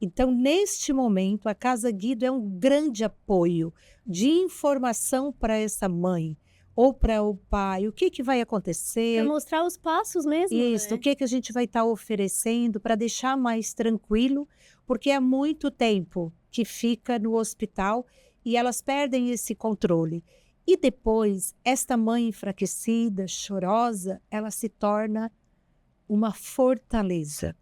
[SPEAKER 2] Então, neste momento, a Casa Guido é um grande apoio de informação para essa mãe ou para o pai. O que vai acontecer?
[SPEAKER 1] Para mostrar os passos mesmo,
[SPEAKER 2] Isso,
[SPEAKER 1] né?
[SPEAKER 2] o que a gente vai estar oferecendo para deixar mais tranquilo, porque é muito tempo que fica no hospital e elas perdem esse controle. E depois, esta mãe enfraquecida, chorosa, ela se torna uma fortaleza.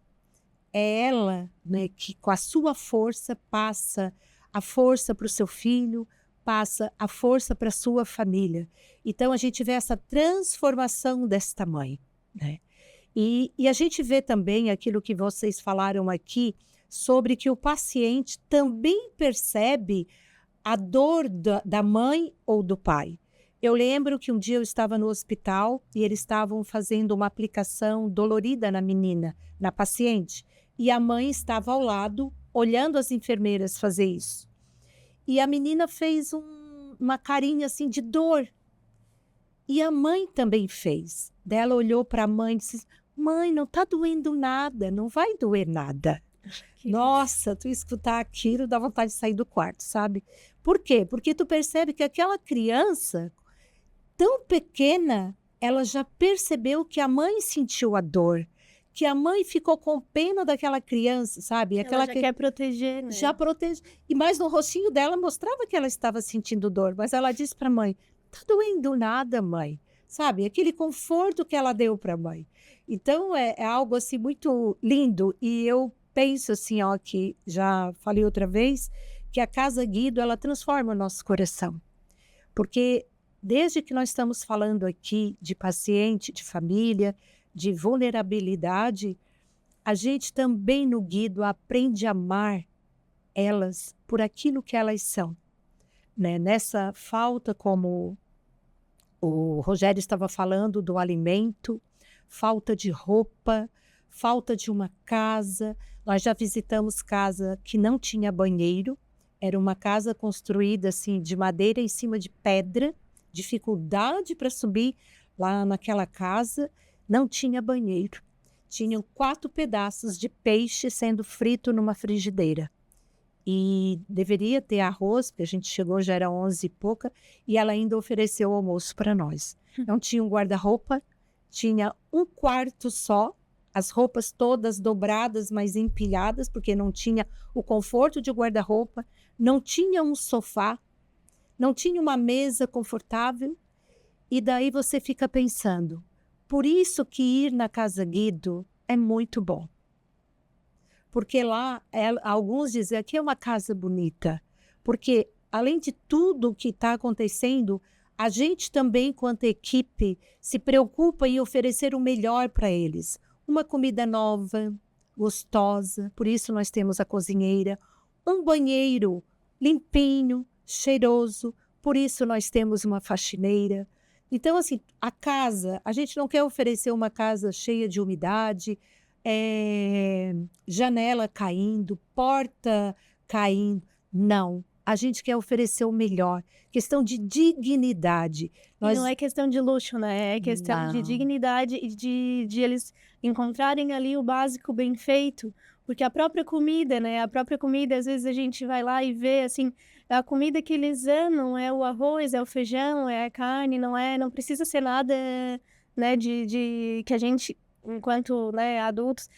[SPEAKER 2] É ela, né, que com a sua força passa a força para o seu filho, passa a força para a sua família. Então a gente vê essa transformação desta mãe, né? E a gente vê também aquilo que vocês falaram aqui, sobre que o paciente também percebe a dor da mãe ou do pai. Eu lembro que um dia eu estava no hospital e eles estavam fazendo uma aplicação dolorida na menina, na paciente. E a mãe estava ao lado, olhando as enfermeiras fazer isso. E a menina fez uma carinha assim de dor. E a mãe também fez. Daí ela olhou para a mãe e disse: mãe, não está doendo nada, não vai doer nada. Nossa, tu escutar aquilo dá vontade de sair do quarto, sabe? Por quê? Porque tu percebe que aquela criança, tão pequena, ela já percebeu que a mãe sentiu a dor, que a mãe ficou com pena daquela criança, sabe?
[SPEAKER 1] Ela já quer proteger, né?
[SPEAKER 2] Já protege. E mais no rostinho dela mostrava que ela estava sentindo dor, mas ela disse para a mãe: tá doendo nada, mãe. Sabe? Aquele conforto que ela deu para a mãe. Então, é algo assim muito lindo. E eu penso assim, ó, que já falei outra vez, que a Casa Guido, ela transforma o nosso coração. Porque desde que nós estamos falando aqui de paciente, de família, de vulnerabilidade, a gente também no Guido aprende a amar elas por aquilo que elas são. né, nessa falta, como o Rogério estava falando, do alimento, falta de roupa, falta de uma casa. Nós já visitamos casa que não tinha banheiro, era uma casa construída assim de madeira em cima de pedra, dificuldade para subir lá naquela casa, não tinha banheiro. Tinham 4 pedaços de peixe sendo frito numa frigideira. E deveria ter arroz, porque a gente chegou, já era 11 e pouca, e ela ainda ofereceu o almoço para nós. Não tinha um guarda-roupa, tinha um quarto só, as roupas todas dobradas, mas empilhadas, porque não tinha o conforto de guarda-roupa, não tinha um sofá, não tinha uma mesa confortável, e daí você fica pensando, por isso que ir na Casa Guido é muito bom. Porque lá, alguns dizem que é uma casa bonita, porque além de tudo o que está acontecendo, a gente também, quanto equipe, se preocupa em oferecer o melhor para eles. Uma comida nova, gostosa, por isso nós temos a cozinheira, um banheiro limpinho, cheiroso, por isso nós temos uma faxineira. Então, assim, a casa, a gente não quer oferecer uma casa cheia de umidade, janela caindo, porta caindo. Não, a gente quer oferecer o melhor. Questão de dignidade.
[SPEAKER 1] E não é questão de luxo, né? É questão de dignidade e de eles encontrarem ali o básico bem feito. Porque a própria comida, né? A própria comida, às vezes a gente vai lá e vê, assim, a comida que eles amam é o arroz, é o feijão, é a carne, não precisa ser nada, né, de que a gente, enquanto, né, adultos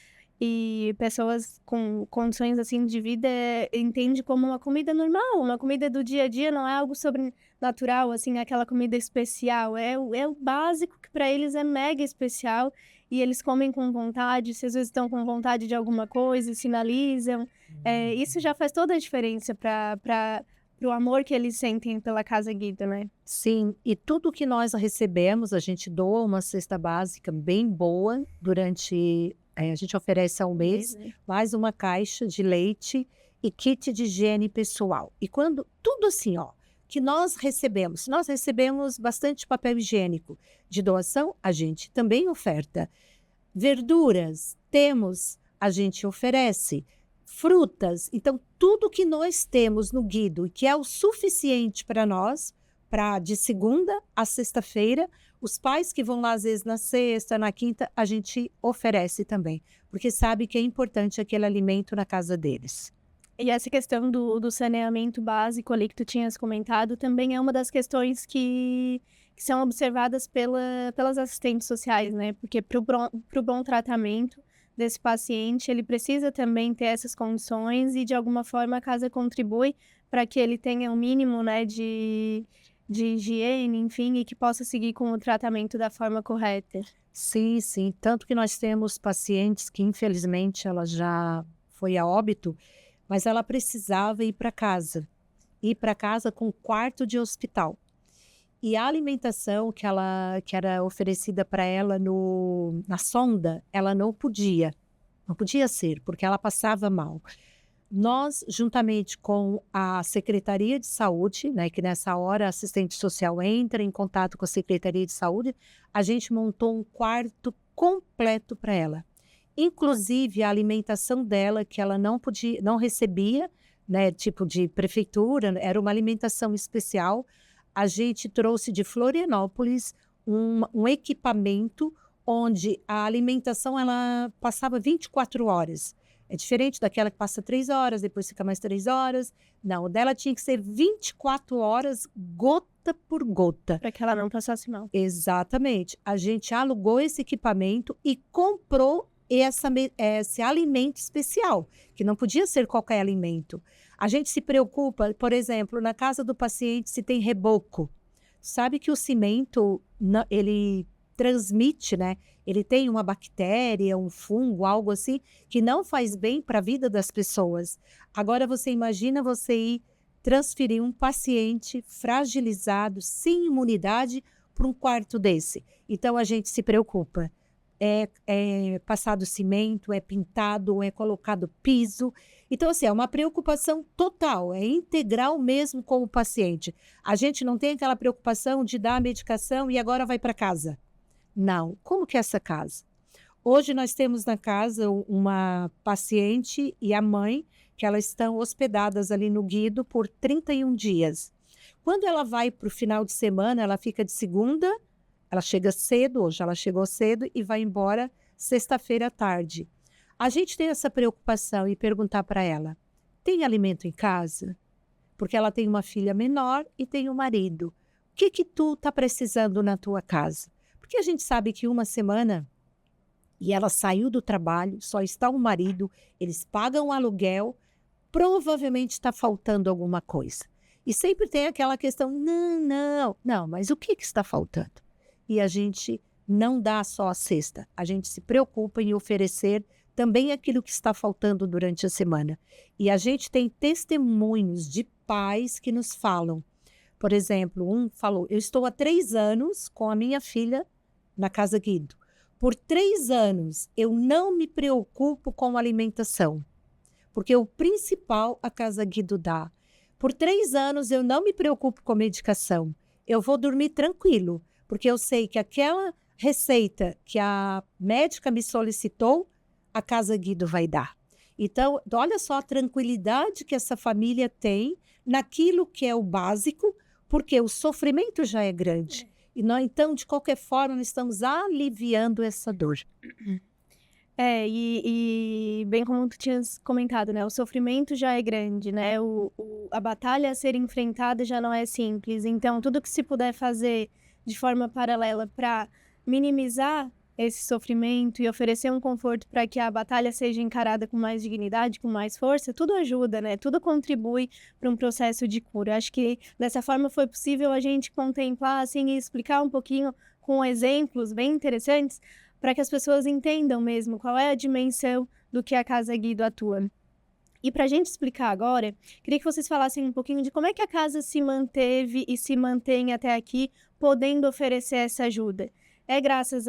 [SPEAKER 1] e pessoas com condições, assim, de vida, entende como uma comida normal, uma comida do dia a dia, não é algo sobrenatural, assim, aquela comida especial, é o básico que para eles é mega especial. E eles comem com vontade, se às vezes estão com vontade de alguma coisa, sinalizam. Isso já faz toda a diferença para o amor que eles sentem pela Casa Guido, né?
[SPEAKER 2] Sim, e tudo que nós recebemos, a gente doa uma cesta básica bem boa durante... a gente oferece ao mês mais uma caixa de leite e kit de higiene pessoal. E quando tudo assim, ó, que nós recebemos bastante papel higiênico de doação, a gente também oferta. Verduras, temos, a gente oferece. Frutas, então tudo que nós temos no Guido, que é o suficiente para nós, para de segunda a sexta-feira, os pais que vão lá às vezes na sexta, na quinta, a gente oferece também, porque sabe que é importante aquele alimento na casa deles.
[SPEAKER 1] E essa questão do saneamento básico ali que tu tinhas comentado também é uma das questões que são observadas pelas assistentes sociais, né? Porque para o bom tratamento desse paciente, ele precisa também ter essas condições e, de alguma forma, a casa contribui para que ele tenha um mínimo, né, de higiene, enfim, e que possa seguir com o tratamento da forma correta.
[SPEAKER 2] Sim, sim. Tanto que nós temos pacientes que, infelizmente, ela já foi a óbito, mas ela precisava ir para casa com quarto de hospital. E a alimentação que era oferecida para ela na sonda, ela não podia ser, porque ela passava mal. Nós, juntamente com a Secretaria de Saúde, né, que nessa hora a assistente social entra em contato com a Secretaria de Saúde, a gente montou um quarto completo para ela. Inclusive a alimentação dela, que ela não recebia, né, tipo de prefeitura, era uma alimentação especial. A gente trouxe de Florianópolis um equipamento onde a alimentação ela passava 24 horas. É diferente daquela que passa 3 horas, depois fica mais 3 horas. Não, o dela tinha que ser 24 horas, gota por gota.
[SPEAKER 1] Para que ela não passasse mal.
[SPEAKER 2] Exatamente. A gente alugou esse equipamento e comprou esse alimento especial, que não podia ser qualquer alimento. A gente se preocupa, por exemplo, na casa do paciente se tem reboco. Sabe que o cimento, ele transmite, né? Ele tem uma bactéria, um fungo, algo assim, que não faz bem para a vida das pessoas. Agora você imagina você ir transferir um paciente fragilizado, sem imunidade, para um quarto desse. Então a gente se preocupa. é passado cimento, é pintado, é colocado piso. Então, assim, é uma preocupação total, é integral mesmo com o paciente. A gente não tem aquela preocupação de dar a medicação e agora vai para casa. Não. Como que é essa casa? Hoje nós temos na casa uma paciente e a mãe, que elas estão hospedadas ali no Guido por 31 dias. Quando ela vai para o final de semana, ela fica de segunda, ela chega cedo, hoje ela chegou cedo e vai embora sexta-feira à tarde. A gente tem essa preocupação e perguntar para ela, tem alimento em casa? Porque ela tem uma filha menor e tem um marido. O que tu está precisando na tua casa? Porque a gente sabe que uma semana e ela saiu do trabalho, só está o marido, eles pagam o aluguel, provavelmente está faltando alguma coisa. E sempre tem aquela questão, não, mas o que está faltando? E a gente não dá só a cesta, a gente se preocupa em oferecer também aquilo que está faltando durante a semana. E a gente tem testemunhos de pais que nos falam. Por exemplo, um falou, eu estou há 3 anos com a minha filha na Casa Guido. Por 3 anos, eu não me preocupo com alimentação, porque o principal a Casa Guido dá. Por 3 anos, eu não me preocupo com medicação. Eu vou dormir tranquilo, porque eu sei que aquela receita que a médica me solicitou, a Casa Guido vai dar. Então, olha só a tranquilidade que essa família tem naquilo que é o básico, porque o sofrimento já é grande. E nós, então, de qualquer forma, nós estamos aliviando essa dor.
[SPEAKER 1] E bem como tu tinhas comentado, né? O sofrimento já é grande, né? A batalha a ser enfrentada já não é simples. Então, tudo que se puder fazer de forma paralela para minimizar esse sofrimento e oferecer um conforto para que a batalha seja encarada com mais dignidade, com mais força, tudo ajuda, né? Tudo contribui para um processo de cura. Acho que dessa forma foi possível a gente contemplar assim e explicar um pouquinho com exemplos bem interessantes para que as pessoas entendam mesmo qual é a dimensão do que a Casa Guido atua. E para a gente explicar agora, queria que vocês falassem um pouquinho de como é que a casa se manteve e se mantém até aqui, podendo oferecer essa ajuda. É graças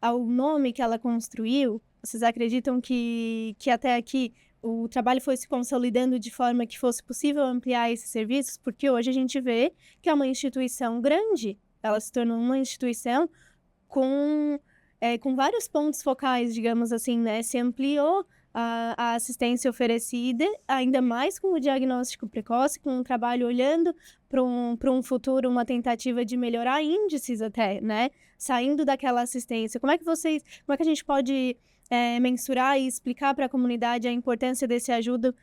[SPEAKER 1] ao nome que ela construiu? Vocês acreditam que até aqui o trabalho foi se consolidando de forma que fosse possível ampliar esses serviços? Porque hoje a gente vê que é uma instituição grande, ela se tornou uma instituição com vários pontos focais, digamos assim, né? Se ampliou a assistência oferecida, ainda mais com o diagnóstico precoce, com um trabalho olhando para um futuro, uma tentativa de melhorar índices até, né? Saindo daquela assistência. Como é que a gente pode mensurar e explicar para a comunidade a importância desse ajuda,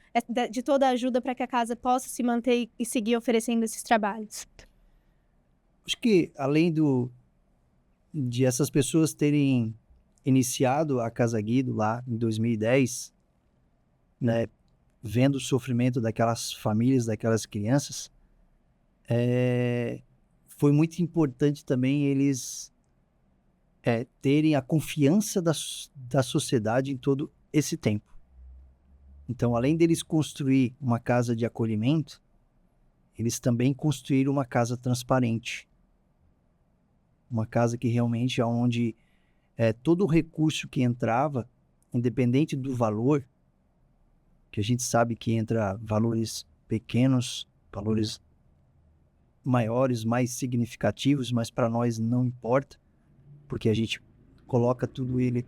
[SPEAKER 1] de toda a ajuda para que a casa possa se manter e seguir oferecendo esses trabalhos?
[SPEAKER 3] Acho que além de essas pessoas terem iniciado a Casa Guido lá em 2010, né, vendo o sofrimento daquelas famílias, daquelas crianças, foi muito importante também eles terem a confiança da sociedade em todo esse tempo. Então, além deles construir uma casa de acolhimento, eles também construíram uma casa transparente. Uma casa que realmente é onde todo o recurso que entrava, independente do valor, que a gente sabe que entra valores pequenos, valores maiores, mais significativos, mas para nós não importa, porque a gente coloca tudo ele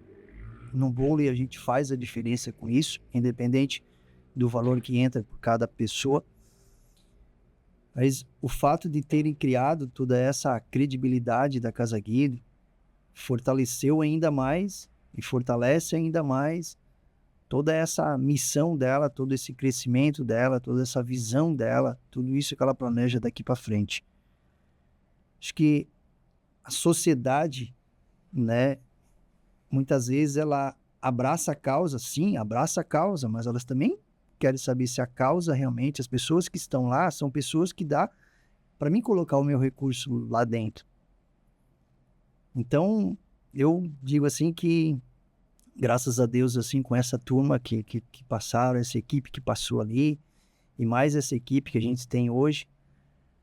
[SPEAKER 3] no bolo e a gente faz a diferença com isso, independente do valor que entra por cada pessoa. Mas o fato de terem criado toda essa credibilidade da Casa Guido fortaleceu ainda mais e fortalece ainda mais toda essa missão dela, todo esse crescimento dela, toda essa visão dela, tudo isso que ela planeja daqui para frente. Acho que a sociedade, né, muitas vezes ela abraça a causa, sim, abraça a causa, mas elas também querem saber se a causa realmente, as pessoas que estão lá, são pessoas que dá para mim colocar o meu recurso lá dentro. Então, eu digo assim que, graças a Deus, assim, com essa turma que passaram, essa equipe que passou ali, e mais essa equipe que a gente tem hoje,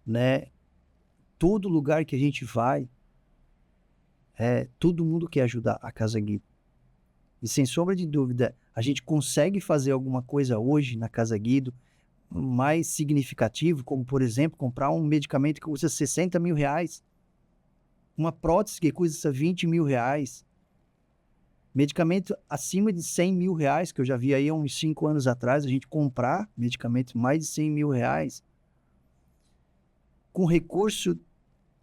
[SPEAKER 3] né, todo lugar que a gente vai, todo mundo quer ajudar a Casa Guido. E sem sombra de dúvida, a gente consegue fazer alguma coisa hoje na Casa Guido mais significativo, como, por exemplo, comprar um medicamento que custa 60 mil reais, uma prótese que custa 20 mil reais, medicamento acima de 100 mil reais, que eu já vi aí há uns 5 anos atrás, a gente comprar medicamento mais de 100 mil reais, com recurso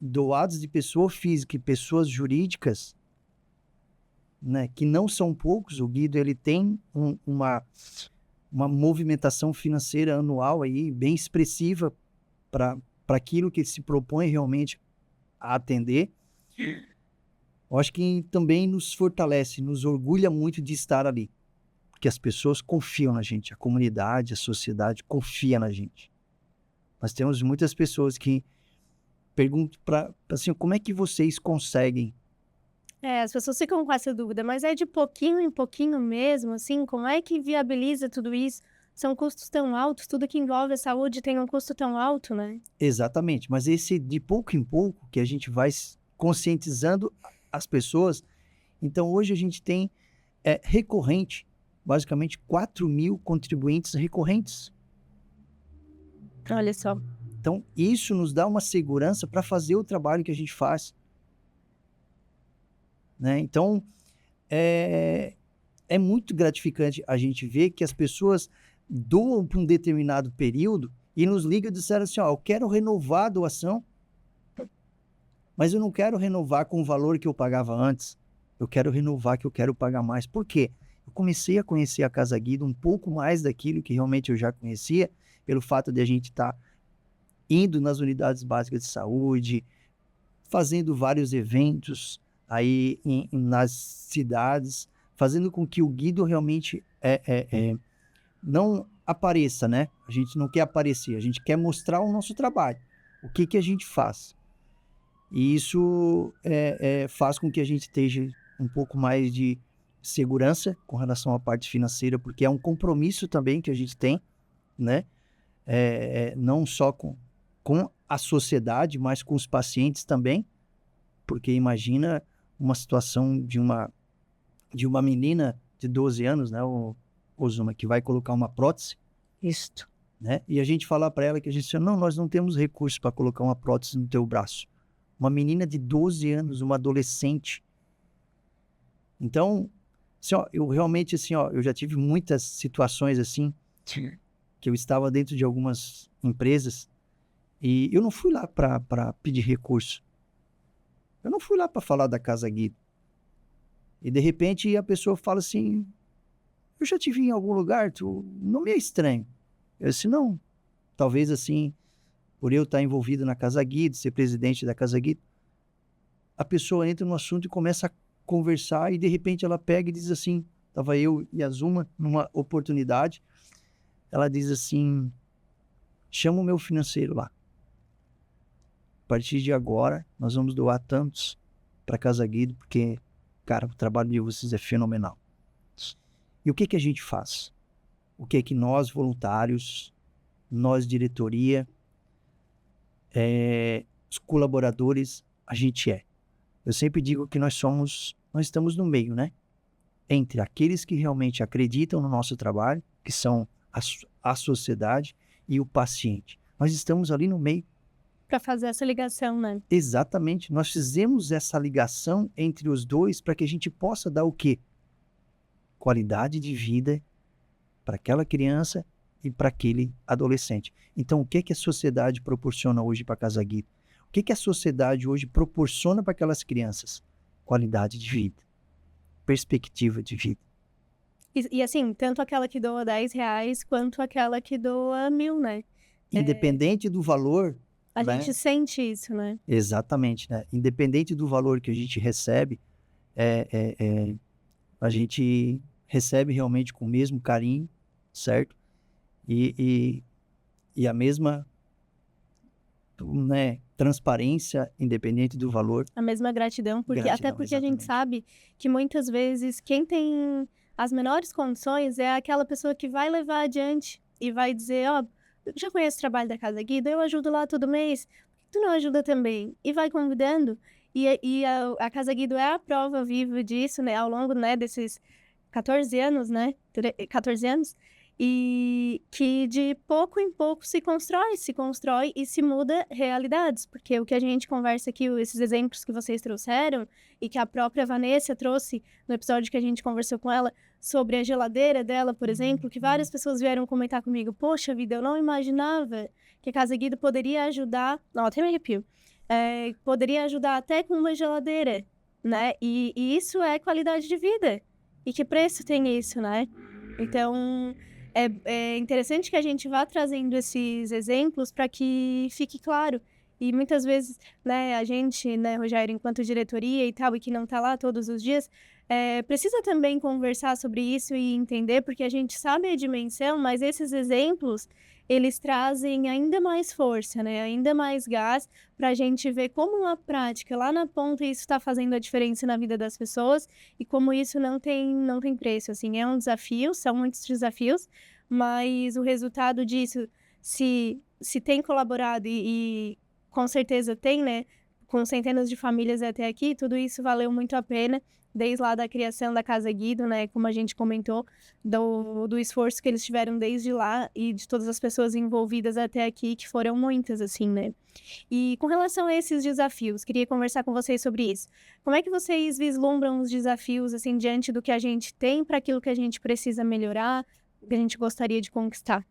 [SPEAKER 3] doados de pessoa física e pessoas jurídicas, né, que não são poucos. O Guido ele tem uma movimentação financeira anual aí bem expressiva para aquilo que ele se propõe realmente a atender. Eu acho que também nos fortalece, nos orgulha muito de estar ali, porque as pessoas confiam na gente, a comunidade, a sociedade confia na gente. Nós temos muitas pessoas que perguntam assim, como é que vocês conseguem?
[SPEAKER 1] As pessoas ficam com essa dúvida, mas é de pouquinho em pouquinho mesmo, assim? Como é que viabiliza tudo isso? São custos tão altos, tudo que envolve a saúde tem um custo tão alto, né?
[SPEAKER 3] Exatamente, mas esse de pouco em pouco que a gente vai conscientizando as pessoas. Então hoje a gente tem recorrente, basicamente 4 mil contribuintes recorrentes.
[SPEAKER 1] Olha só.
[SPEAKER 3] Então isso nos dá uma segurança para fazer o trabalho que a gente faz. Né? Então, é muito gratificante a gente ver que as pessoas doam por um determinado período e nos ligam e disseram assim, eu quero renovar a doação, mas eu não quero renovar com o valor que eu pagava antes, eu quero renovar que eu quero pagar mais. Por quê? Eu comecei a conhecer a Casa Guido um pouco mais daquilo que realmente eu já conhecia, pelo fato de a gente estar indo nas unidades básicas de saúde, fazendo vários eventos, aí nas cidades, fazendo com que o Guido realmente não apareça, né? A gente não quer aparecer, a gente quer mostrar o nosso trabalho, o que a gente faz. E isso faz com que a gente esteja um pouco mais de segurança com relação à parte financeira, porque é um compromisso também que a gente tem, né? Não só com a sociedade, mas com os pacientes também, porque imagina uma situação de uma menina de 12 anos, né, Ozuma, que vai colocar uma prótese.
[SPEAKER 2] Isto.
[SPEAKER 3] Né? E a gente falar para ela que a gente não, nós não temos recursos para colocar uma prótese no teu braço. Uma menina de 12 anos, uma adolescente. Então, assim, eu realmente, assim, eu já tive muitas situações assim, que eu estava dentro de algumas empresas e eu não fui lá para pedir recurso. Eu não fui lá para falar da Casa Guido. E de repente a pessoa fala assim, eu já te vi em algum lugar, tu não me é estranho. Eu disse, não. Talvez assim, por eu estar envolvido na Casa Guido, ser presidente da Casa Guido, a pessoa entra no assunto e começa a conversar e de repente ela pega e diz assim, estava eu e a Zuma numa oportunidade, ela diz assim, chama o meu financeiro lá. A partir de agora, nós vamos doar tantos para a Casa Guido, porque, cara, o trabalho de vocês é fenomenal. E o que a gente faz? O que nós, voluntários, nós, diretoria, os colaboradores, a gente é? Eu sempre digo que nós estamos no meio, né? Entre aqueles que realmente acreditam no nosso trabalho, que são a sociedade, e o paciente. Nós estamos ali no meio.
[SPEAKER 1] Para fazer essa ligação, né?
[SPEAKER 3] Exatamente. Nós fizemos essa ligação entre os dois para que a gente possa dar o quê? Qualidade de vida para aquela criança e para aquele adolescente. Então, o que a sociedade proporciona hoje para a Casa Guido? O que a sociedade hoje proporciona para aquelas crianças? Qualidade de vida, perspectiva de vida.
[SPEAKER 1] E assim, tanto aquela que doa R$10 quanto aquela que doa 1.000, né?
[SPEAKER 3] Independente do valor,
[SPEAKER 1] A
[SPEAKER 3] né?
[SPEAKER 1] gente sente isso, né?
[SPEAKER 3] Exatamente, né? Independente do valor que a gente recebe, a gente recebe realmente com o mesmo carinho, certo? E a mesma, né, transparência, independente do valor.
[SPEAKER 1] A mesma gratidão, porque a gente
[SPEAKER 3] Exatamente.
[SPEAKER 1] sabe que muitas vezes quem tem as menores condições é aquela pessoa que vai levar adiante e vai dizer, já conheço o trabalho da Casa Guido, eu ajudo lá todo mês, por que tu não ajuda também? E vai convidando. E a Casa Guido é a prova viva disso, né? Ao longo, né, desses 14 anos, né? 14 anos. E que de pouco em pouco se constrói e se muda realidades. Porque o que a gente conversa aqui, esses exemplos que vocês trouxeram, e que a própria Vanessa trouxe no episódio que a gente conversou com ela, sobre a geladeira dela, por exemplo, que várias pessoas vieram comentar comigo, poxa vida, eu não imaginava que a Casa Guido poderia ajudar, não, até me arrepio, poderia ajudar até com uma geladeira, né? E isso é qualidade de vida. E que preço tem isso, né? Então, é interessante que a gente vá trazendo esses exemplos para que fique claro. E muitas vezes, né, a gente, né, Rogério, enquanto diretoria e tal, e que não está lá todos os dias, precisa também conversar sobre isso e entender, porque a gente sabe a dimensão, mas esses exemplos, eles trazem ainda mais força, né, ainda mais gás para a gente ver como na prática, lá na ponta, isso está fazendo a diferença na vida das pessoas e como isso não tem preço, assim, é um desafio, são muitos desafios, mas o resultado disso, se tem colaborado e com certeza tem, né, com centenas de famílias até aqui, tudo isso valeu muito a pena, desde lá da criação da Casa Guido, né, como a gente comentou, do esforço que eles tiveram desde lá e de todas as pessoas envolvidas até aqui, que foram muitas, assim, né. E com relação a esses desafios, queria conversar com vocês sobre isso. Como é que vocês vislumbram os desafios, assim, diante do que a gente tem para aquilo que a gente precisa melhorar, que a gente gostaria de conquistar?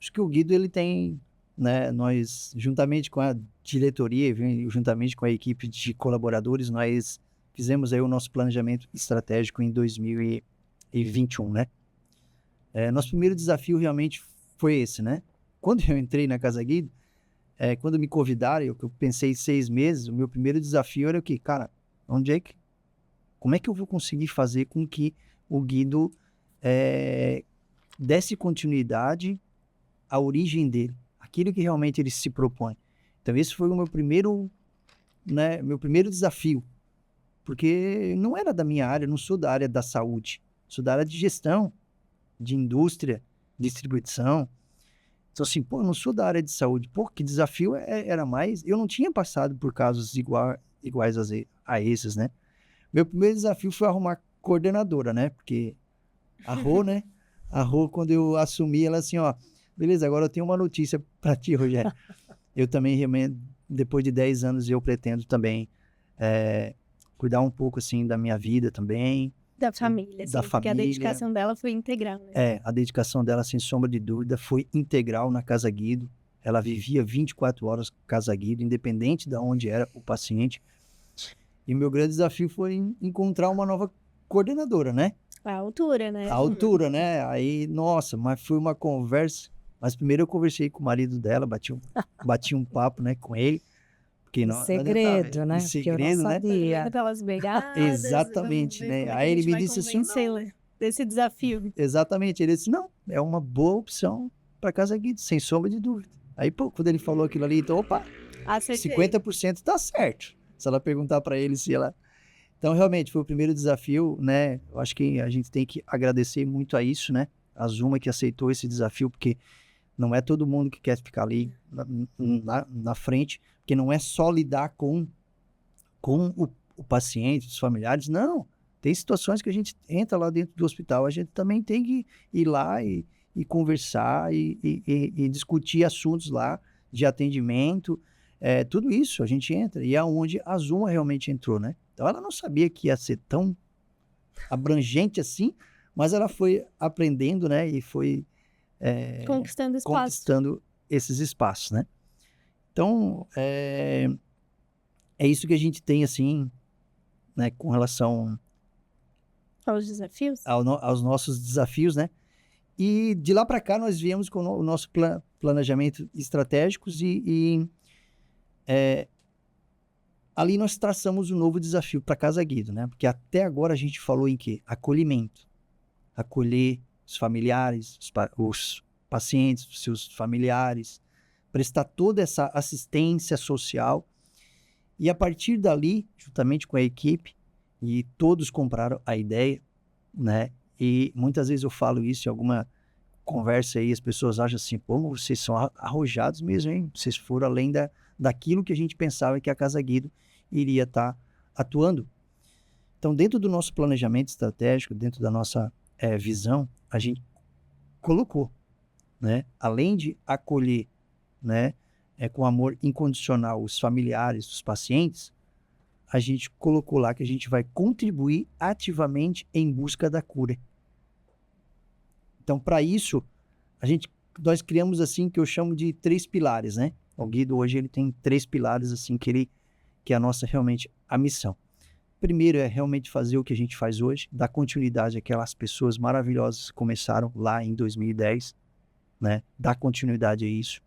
[SPEAKER 3] Acho que o Guido, ele tem, né, nós, juntamente com a diretoria, juntamente com a equipe de colaboradores, nós fizemos aí o nosso planejamento estratégico em 2021, né? Nosso primeiro desafio realmente foi esse, né? Quando eu entrei na Casa Guido, quando me convidaram, eu pensei 6 meses, o meu primeiro desafio era o quê? Cara, como é que eu vou conseguir fazer com que o Guido desse continuidade à origem dele, aquilo que realmente ele se propõe. Então esse foi o meu primeiro desafio, porque não era da minha área, não sou da área da saúde, sou da área de gestão, de indústria, distribuição. Então assim, eu não sou da área de saúde, que desafio era mais, eu não tinha passado por casos iguais a esses, né? Meu primeiro desafio foi arrumar coordenadora, né? Porque a Rô, né? A Rô, quando eu assumi, ela assim, ó, beleza, agora eu tenho uma notícia para ti, Rogério. Eu também, depois de 10 anos, eu pretendo também cuidar um pouco, assim, da minha vida também.
[SPEAKER 1] Da família, assim, porque a dedicação dela foi integral, né?
[SPEAKER 3] A dedicação dela, sem sombra de dúvida, foi integral na Casa Guido. Ela vivia 24 horas com Casa Guido, independente de onde era o paciente. E meu grande desafio foi encontrar uma nova coordenadora, né?
[SPEAKER 1] A altura, né?
[SPEAKER 3] A altura, né? Aí, nossa, mas foi uma conversa. Mas primeiro eu conversei com o marido dela, bati um papo, né, com ele. Porque
[SPEAKER 2] segredo, né?
[SPEAKER 3] Segredo,
[SPEAKER 2] porque eu não sabia.
[SPEAKER 1] Né? Pelas beiradas.
[SPEAKER 3] Exatamente, né? Aí ele me disse assim,
[SPEAKER 1] desse desafio.
[SPEAKER 3] Exatamente, ele disse, não, é uma boa opção para Casa Guido, sem sombra de dúvida. Aí, quando ele falou aquilo ali, então, opa,
[SPEAKER 1] acertei.
[SPEAKER 3] 50% tá certo. Se ela perguntar para ele se ela... Então, realmente, foi o primeiro desafio, né? Eu acho que a gente tem que agradecer muito a isso, né? A Zuma que aceitou esse desafio, porque não é todo mundo que quer ficar ali na frente, porque não é só lidar com o paciente, os familiares, não. Tem situações que a gente entra lá dentro do hospital, a gente também tem que ir lá e conversar e discutir assuntos lá de atendimento, tudo isso a gente entra, e é onde a Zuma realmente entrou, né? Então ela não sabia que ia ser tão abrangente assim, mas ela foi aprendendo, né? E foi conquistando esses espaços, né? Então, é isso que a gente tem, assim, né? Com relação
[SPEAKER 1] aos desafios?
[SPEAKER 3] Aos nossos desafios, né? E de lá para cá nós viemos com o nosso planejamento estratégicos e ali nós traçamos um novo desafio para Casa Guido, né? Porque até agora a gente falou em quê? Acolhimento. Acolher os familiares, os pacientes, os seus familiares, prestar toda essa assistência social. E a partir dali, juntamente com a equipe, e todos compraram a ideia, né? E muitas vezes eu falo isso em alguma conversa aí, as pessoas acham assim, pô, vocês são arrojados mesmo, hein? Vocês foram além daquilo que a gente pensava que a Casa Guido iria estar atuando. Então, dentro do nosso planejamento estratégico, dentro da nossa visão, a gente colocou, né? Além de acolher, né, com amor incondicional os familiares dos pacientes, a gente colocou lá que a gente vai contribuir ativamente em busca da cura. Então, para isso, nós criamos assim que eu chamo de 3 pilares, né? O Guido hoje ele tem 3 pilares assim que é a nossa realmente a missão. Primeiro é realmente fazer o que a gente faz hoje, dar continuidade àquelas pessoas maravilhosas que começaram lá em 2010, né? Dar continuidade a isso.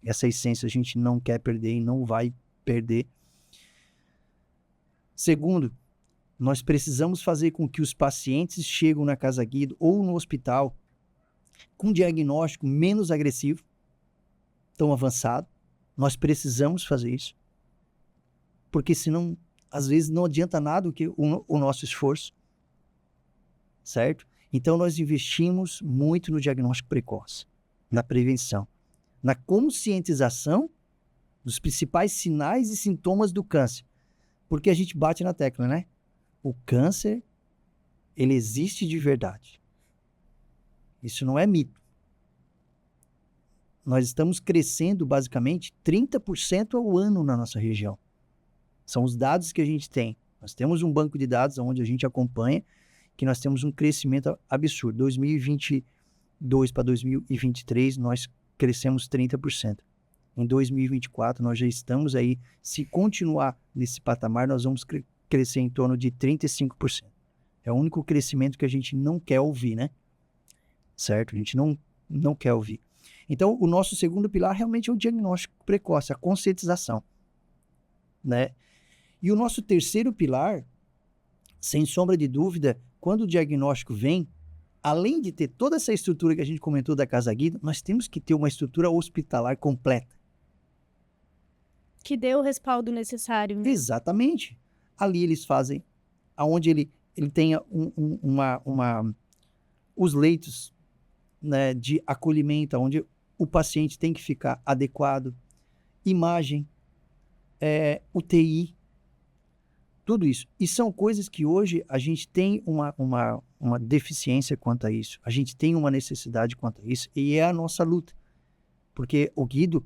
[SPEAKER 3] Essa essência a gente não quer perder e não vai perder. Segundo, nós precisamos fazer com que os pacientes cheguem na Casa Guido ou no hospital com um diagnóstico menos agressivo, tão avançado. Nós precisamos fazer isso. Porque senão, às vezes, não adianta nada o nosso esforço. Certo? Então, nós investimos muito no diagnóstico precoce, na prevenção, na conscientização dos principais sinais e sintomas do câncer. Porque a gente bate na tecla, né? O câncer, ele existe de verdade. Isso não é mito. Nós estamos crescendo, basicamente, 30% ao ano na nossa região. São os dados que a gente tem. Nós temos um banco de dados onde a gente acompanha que nós temos um crescimento absurdo. 2022 para 2023, nós crescemos 30%. Em 2024, nós já estamos aí, se continuar nesse patamar, nós vamos crescer em torno de 35%. É o único crescimento que a gente não quer ouvir, né? Certo? A gente não quer ouvir. Então, o nosso segundo pilar realmente é o diagnóstico precoce, a conscientização, né? E o nosso terceiro pilar, sem sombra de dúvida, quando o diagnóstico vem, além de ter toda essa estrutura que a gente comentou da Casa Guido, nós temos que ter uma estrutura hospitalar completa.
[SPEAKER 1] Que dê o respaldo necessário. Né?
[SPEAKER 3] Exatamente. Ali eles fazem, aonde ele tenha os leitos, né, de acolhimento, onde o paciente tem que ficar adequado, imagem, UTI, tudo isso. E são coisas que hoje a gente tem uma deficiência quanto a isso. A gente tem uma necessidade quanto a isso. E é a nossa luta. Porque o Guido,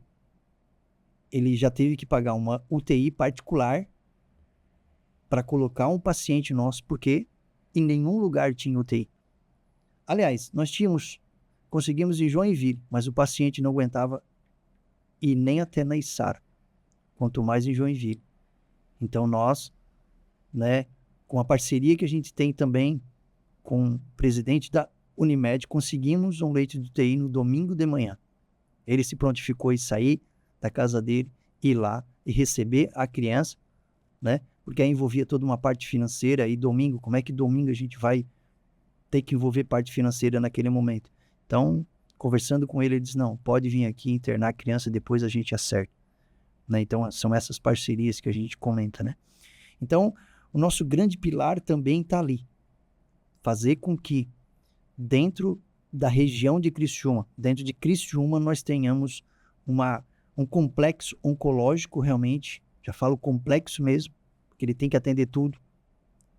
[SPEAKER 3] ele já teve que pagar uma UTI particular para colocar um paciente nosso, porque em nenhum lugar tinha UTI. Aliás, conseguimos em Joinville, mas o paciente não aguentava ir nem até na Içara, quanto mais em Joinville. Então nós, né, com a parceria que a gente tem também com o presidente da Unimed, conseguimos um leito de UTI no domingo de manhã. Ele se prontificou em sair da casa dele, ir lá e receber a criança, né? Porque aí envolvia toda uma parte financeira. E domingo, como é que domingo a gente vai ter que envolver parte financeira naquele momento? Então, conversando com ele, ele disse, não, pode vir aqui internar a criança, depois a gente acerta. Né? Então, são essas parcerias que a gente comenta, né? Então, o nosso grande pilar também está ali. Fazer com que dentro da região de Criciúma, dentro de Criciúma, nós tenhamos um complexo oncológico realmente, já falo complexo mesmo, porque ele tem que atender tudo,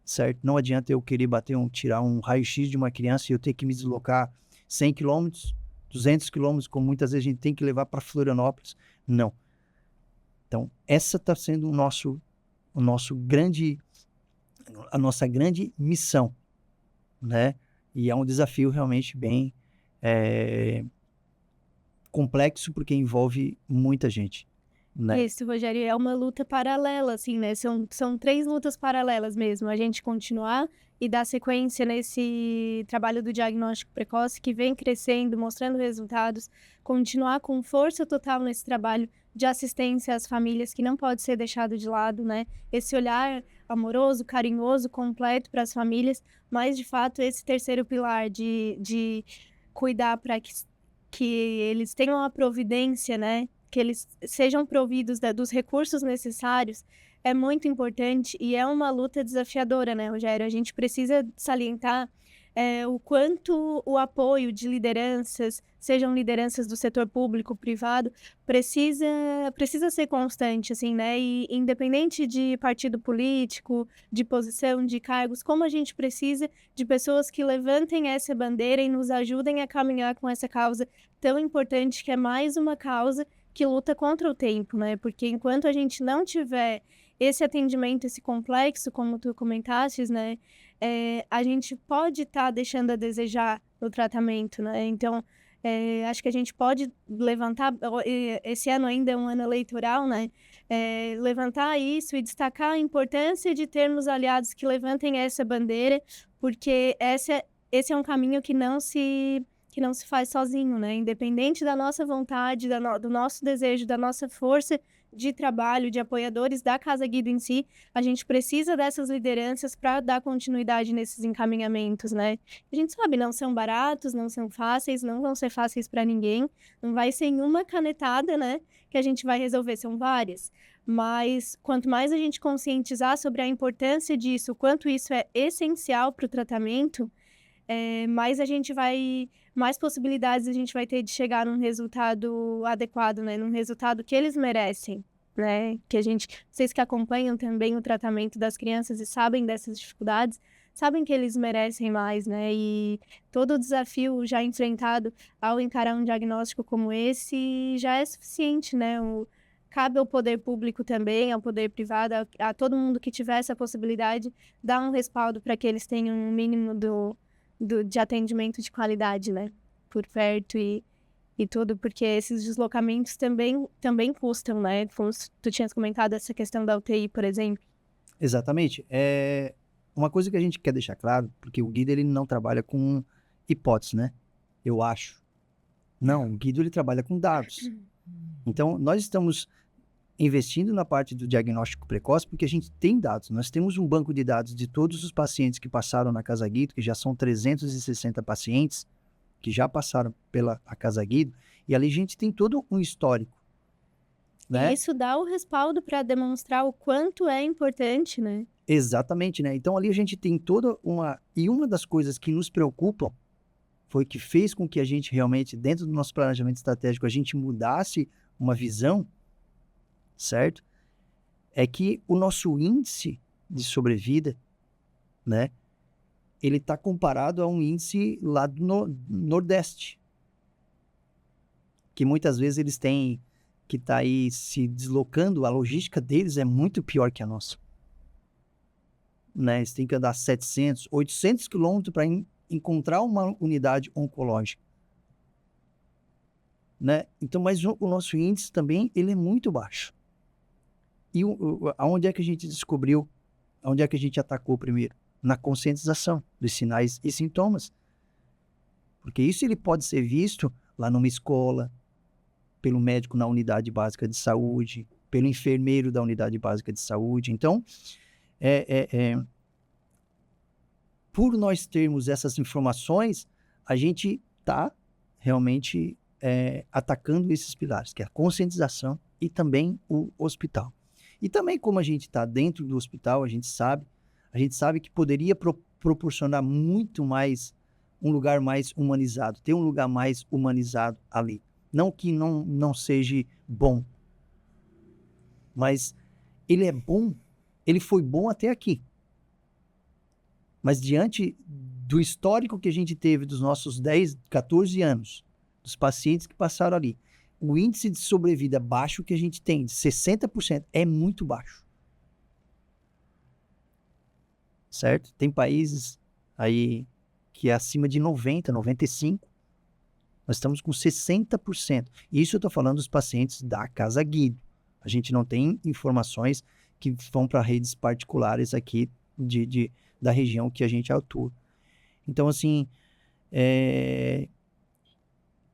[SPEAKER 3] certo? Não adianta eu querer tirar um raio-x de uma criança e eu ter que me deslocar 100 quilômetros, 200 quilômetros, como muitas vezes a gente tem que levar para Florianópolis. Não. Então, essa está sendo a nossa grande missão, né? E é um desafio realmente bem complexo, porque envolve muita gente, né?
[SPEAKER 1] Isso, Rogério, é uma luta paralela, assim, né? São 3 lutas paralelas mesmo. A gente continuar e dar sequência nesse trabalho do diagnóstico precoce que vem crescendo, mostrando resultados, continuar com força total nesse trabalho de assistência às famílias que não pode ser deixado de lado, né? Esse olhar amoroso, carinhoso, completo para as famílias, mas, de fato, esse terceiro pilar de cuidar para que eles tenham a providência, né? Que eles sejam providos dos recursos necessários, é muito importante e é uma luta desafiadora, né, Rogério? A gente precisa salientar o quanto o apoio de lideranças, sejam lideranças do setor público, privado, precisa ser constante, assim, né? E independente de partido político, de posição, de cargos, como a gente precisa de pessoas que levantem essa bandeira e nos ajudem a caminhar com essa causa tão importante, que é mais uma causa que luta contra o tempo, né? Porque enquanto a gente não tiver esse atendimento, esse complexo, como tu comentaste, né? A gente pode estar deixando a desejar no tratamento, né? Então, acho que a gente pode levantar, esse ano ainda é um ano eleitoral, né? Levantar isso e destacar a importância de termos aliados que levantem essa bandeira, porque esse é um caminho que não se faz sozinho, né? Independente da nossa vontade, do nosso desejo, da nossa força de trabalho, de apoiadores da Casa Guido em si, a gente precisa dessas lideranças para dar continuidade nesses encaminhamentos, né? A gente sabe, não são baratos, não são fáceis, não vão ser fáceis para ninguém, não vai ser em uma canetada, né, que a gente vai resolver, são várias. Mas quanto mais a gente conscientizar sobre a importância disso, o quanto isso é essencial para o tratamento, mais possibilidades a gente vai ter de chegar num resultado adequado, né? Num resultado que eles merecem, né? Vocês que acompanham também o tratamento das crianças e sabem dessas dificuldades, sabem que eles merecem mais, né? E todo o desafio já enfrentado ao encarar um diagnóstico como esse já é suficiente, né? Cabe ao poder público também, ao poder privado, a todo mundo que tiver essa possibilidade, dar um respaldo para que eles tenham um mínimo de atendimento de qualidade, né? Por perto e tudo, porque esses deslocamentos também custam, né? Como tu tinhas comentado, essa questão da UTI, por exemplo.
[SPEAKER 3] Exatamente. Uma coisa que a gente quer deixar claro, porque o Guido ele não trabalha com hipótese, né? Eu acho. Não, o Guido ele trabalha com dados. Então, nós estamos investindo na parte do diagnóstico precoce porque a gente tem dados. Nós temos um banco de dados de todos os pacientes que passaram na Casa Guido, que já são 360 pacientes que já passaram pela Casa Guido, e ali a gente tem todo um histórico, né?
[SPEAKER 1] E isso dá o respaldo para demonstrar o quanto é importante, né?
[SPEAKER 3] Exatamente, né? Então ali a gente tem toda uma... E uma das coisas que nos preocupam foi que fez com que a gente realmente, dentro do nosso planejamento estratégico, a gente mudasse uma visão, certo? É que o nosso índice de sobrevida, né? Ele está comparado a um índice lá do Nordeste, que muitas vezes eles têm que estar aí se deslocando, a logística deles é muito pior que a nossa. Né? Eles têm que andar 700, 800 quilômetros para encontrar uma unidade oncológica. Né? Então, mas o nosso índice também ele é muito baixo. E aonde é que a gente descobriu, aonde é que a gente atacou primeiro? Na conscientização dos sinais e sintomas. Porque isso ele pode ser visto lá numa escola, pelo médico na unidade básica de saúde, pelo enfermeiro da unidade básica de saúde. Então, por nós termos essas informações, a gente está realmente atacando esses pilares, que é a conscientização e também o hospital. E também como a gente está dentro do hospital, a gente sabe que poderia proporcionar muito mais, um lugar mais humanizado, ter um lugar mais humanizado ali. Não que não seja bom, mas ele é bom, ele foi bom até aqui. Mas diante do histórico que a gente teve dos nossos 10, 14 anos, dos pacientes que passaram ali, o índice de sobrevida baixo que a gente tem, de 60%, é muito baixo. Certo? Tem países aí que é acima de 90%, 95%. Nós estamos com 60%. Isso eu estou falando dos pacientes da Casa Guido. A gente não tem informações que vão para redes particulares aqui da região que a gente atua. Então, assim,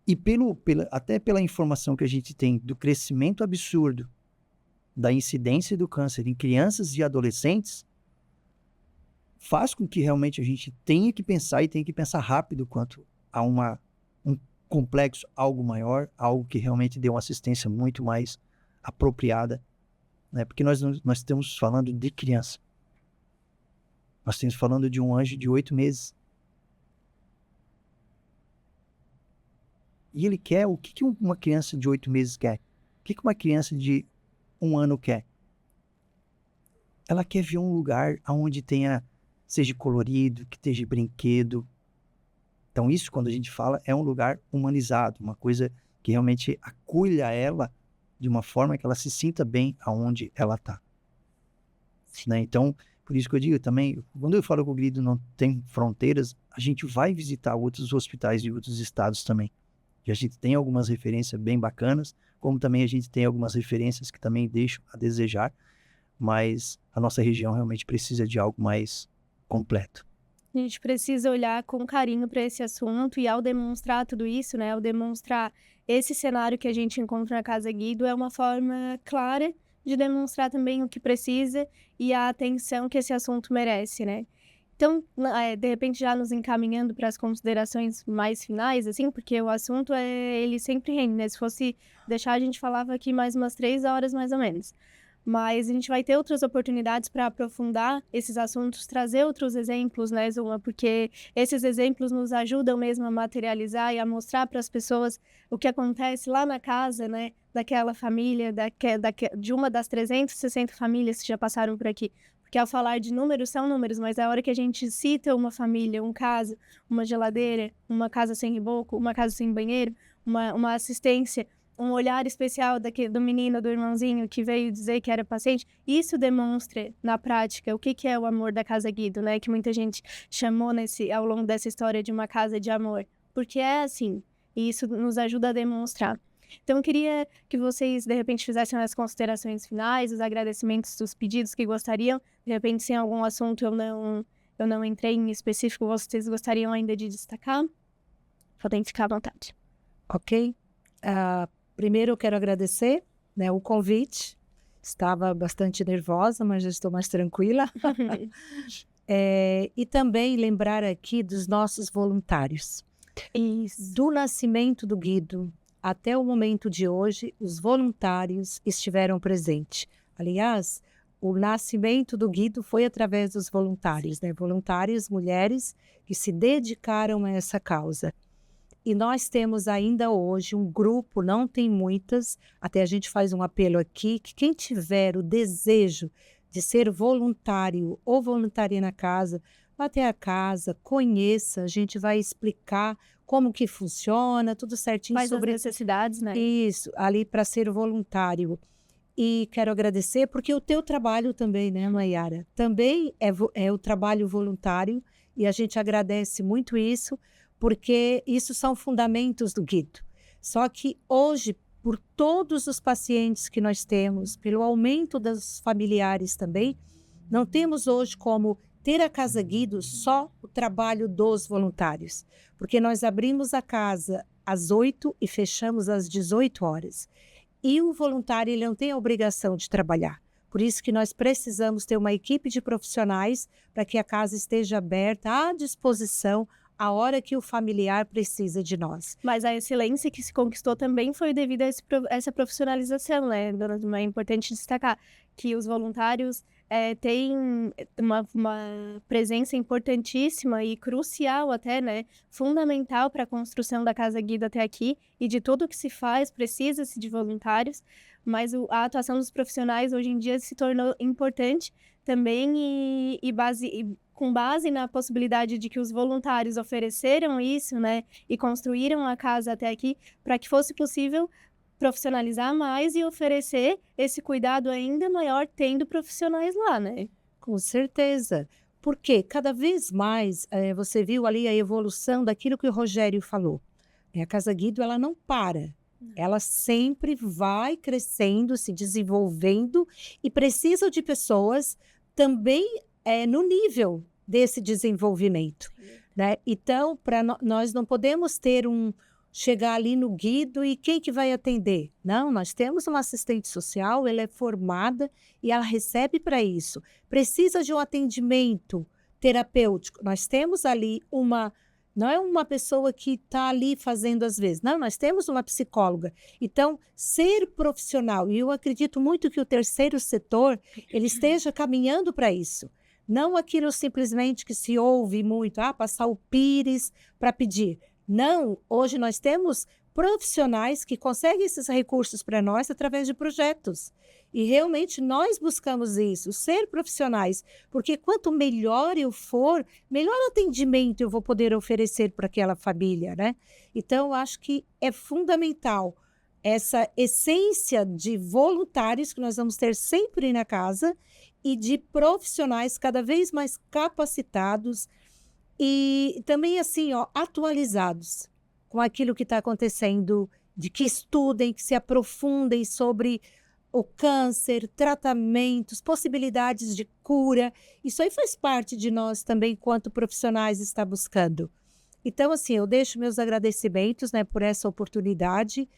[SPEAKER 3] e até pela informação que a gente tem do crescimento absurdo da incidência do câncer em crianças e adolescentes, faz com que realmente a gente tenha que pensar e tenha que pensar rápido quanto a um complexo, algo maior, algo que realmente dê uma assistência muito mais apropriada, né? Porque nós estamos falando de criança. Nós estamos falando de um anjo de 8 meses. E ele quer o que uma criança de 8 meses quer? O que uma criança de 1 ano quer? Ela quer ver um lugar onde seja colorido, que esteja brinquedo. Então isso, quando a gente fala, é um lugar humanizado, uma coisa que realmente acolha ela de uma forma que ela se sinta bem aonde ela está. Né? Então, por isso que eu digo também, quando eu falo que o Grido não tem fronteiras, a gente vai visitar outros hospitais de outros estados também. E a gente tem algumas referências bem bacanas, como também a gente tem algumas referências que também deixam a desejar, mas a nossa região realmente precisa de algo mais completo.
[SPEAKER 1] A gente precisa olhar com carinho para esse assunto e ao demonstrar tudo isso, né, ao demonstrar esse cenário que a gente encontra na Casa Guido, é uma forma clara de demonstrar também o que precisa e a atenção que esse assunto merece, né. Então, de repente, já nos encaminhando para as considerações mais finais, assim, porque o assunto, ele sempre rende, né, se fosse deixar, a gente falava aqui mais umas 3 horas, mais ou menos. Mas a gente vai ter outras oportunidades para aprofundar esses assuntos, trazer outros exemplos, né, Zuma? Porque esses exemplos nos ajudam mesmo a materializar e a mostrar para as pessoas o que acontece lá na casa, né, daquela família, de uma das 360 famílias que já passaram por aqui. Porque ao falar de números, são números, mas a hora que a gente cita uma família, um caso, uma geladeira, uma casa sem reboco, uma casa sem banheiro, uma assistência, um olhar especial do menino, do irmãozinho que veio dizer que era paciente, isso demonstra, na prática, o que é o amor da Casa Guido, né? Que muita gente chamou ao longo dessa história de uma casa de amor. Porque é assim, e isso nos ajuda a demonstrar. Então, eu queria que vocês, de repente, fizessem as considerações finais, os agradecimentos dos pedidos que gostariam. De repente, se em algum assunto eu não entrei em específico, vocês gostariam ainda de destacar? Podem ficar à vontade.
[SPEAKER 2] Ok. Primeiro eu quero agradecer, né, o convite. Estava bastante nervosa, mas já estou mais tranquila. E também lembrar aqui dos nossos voluntários.
[SPEAKER 1] Isso.
[SPEAKER 2] Do nascimento do Guido até o momento de hoje, os voluntários estiveram presentes. Aliás, o nascimento do Guido foi através dos voluntários, né? Voluntários, mulheres que se dedicaram a essa causa. E nós temos ainda hoje um grupo, não tem muitas, até a gente faz um apelo aqui, que quem tiver o desejo de ser voluntário ou voluntária na casa, vá até a casa, conheça, a gente vai explicar como que funciona, tudo certinho.
[SPEAKER 1] Mas
[SPEAKER 2] sobre
[SPEAKER 1] as necessidades, né?
[SPEAKER 2] Isso, ali para ser voluntário. E quero agradecer, porque o teu trabalho também, né, Mayara? Também é o trabalho voluntário, e a gente agradece muito isso, porque isso são fundamentos do Guido. Só que hoje, por todos os pacientes que nós temos, pelo aumento dos familiares também, não temos hoje como ter a Casa Guido só o trabalho dos voluntários, porque nós abrimos a casa às 8 e fechamos às 18 horas. E o voluntário ele não tem a obrigação de trabalhar. Por isso que nós precisamos ter uma equipe de profissionais para que a casa esteja aberta à disposição a hora que o familiar precisa de nós.
[SPEAKER 1] Mas a excelência que se conquistou também foi devido a essa profissionalização, né, dona Zuma? É importante destacar que os voluntários têm uma presença importantíssima e crucial até, né, fundamental para a construção da Casa Guido até aqui, e de tudo que se faz precisa-se de voluntários, mas a atuação dos profissionais hoje em dia se tornou importante também com base na possibilidade de que os voluntários ofereceram isso, né, e construíram a casa até aqui, para que fosse possível profissionalizar mais e oferecer esse cuidado ainda maior tendo profissionais lá, né?
[SPEAKER 2] Com certeza. Porque cada vez mais você viu ali a evolução daquilo que o Rogério falou. A Casa Guido, ela não para. Ela sempre vai crescendo, se desenvolvendo e precisa de pessoas também no nível desse desenvolvimento, né? Então, nós não podemos chegar ali no Guido e quem que vai atender? Não, nós temos uma assistente social, ela é formada e ela recebe para isso. Precisa de um atendimento terapêutico. Nós temos ali não é uma pessoa que está ali fazendo às vezes. Não, nós temos uma psicóloga. Então, ser profissional, e eu acredito muito que o terceiro setor, ele esteja caminhando para isso. Não aquilo simplesmente que se ouve muito, passar o pires para pedir. Não, hoje nós temos profissionais que conseguem esses recursos para nós através de projetos. E realmente nós buscamos isso, ser profissionais, porque quanto melhor eu for, melhor atendimento eu vou poder oferecer para aquela família, né? Então, eu acho que é fundamental essa essência de voluntários que nós vamos ter sempre na casa e de profissionais cada vez mais capacitados e também assim, ó, atualizados com aquilo que está acontecendo, de que estudem, que se aprofundem sobre o câncer, tratamentos, possibilidades de cura. Isso aí faz parte de nós também, quanto profissionais está buscando. Então, assim, eu deixo meus agradecimentos, né, por essa oportunidade.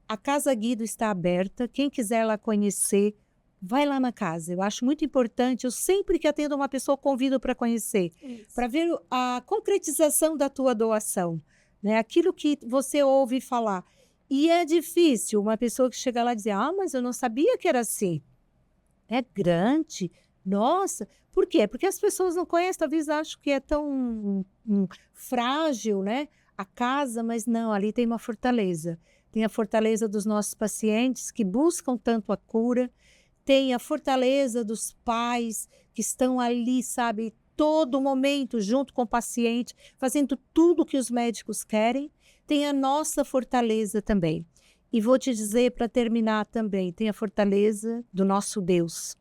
[SPEAKER 2] A Casa Guido está aberta. Quem quiser lá conhecer, vai lá na casa. Eu acho muito importante. Eu sempre que atendo uma pessoa, convido para conhecer, para ver a concretização da tua doação, né? Aquilo que você ouve falar. E é difícil uma pessoa que chega lá e dizer, mas eu não sabia que era assim. É grande. Nossa, por quê? Porque as pessoas não conhecem, talvez acham que é tão frágil, né? A casa, mas não, ali tem uma fortaleza. Tem a fortaleza dos nossos pacientes que buscam tanto a cura, tem a fortaleza dos pais que estão ali, sabe, todo momento junto com o paciente, fazendo tudo o que os médicos querem. Tem a nossa fortaleza também. E vou te dizer, para terminar também, tem a fortaleza do nosso Deus,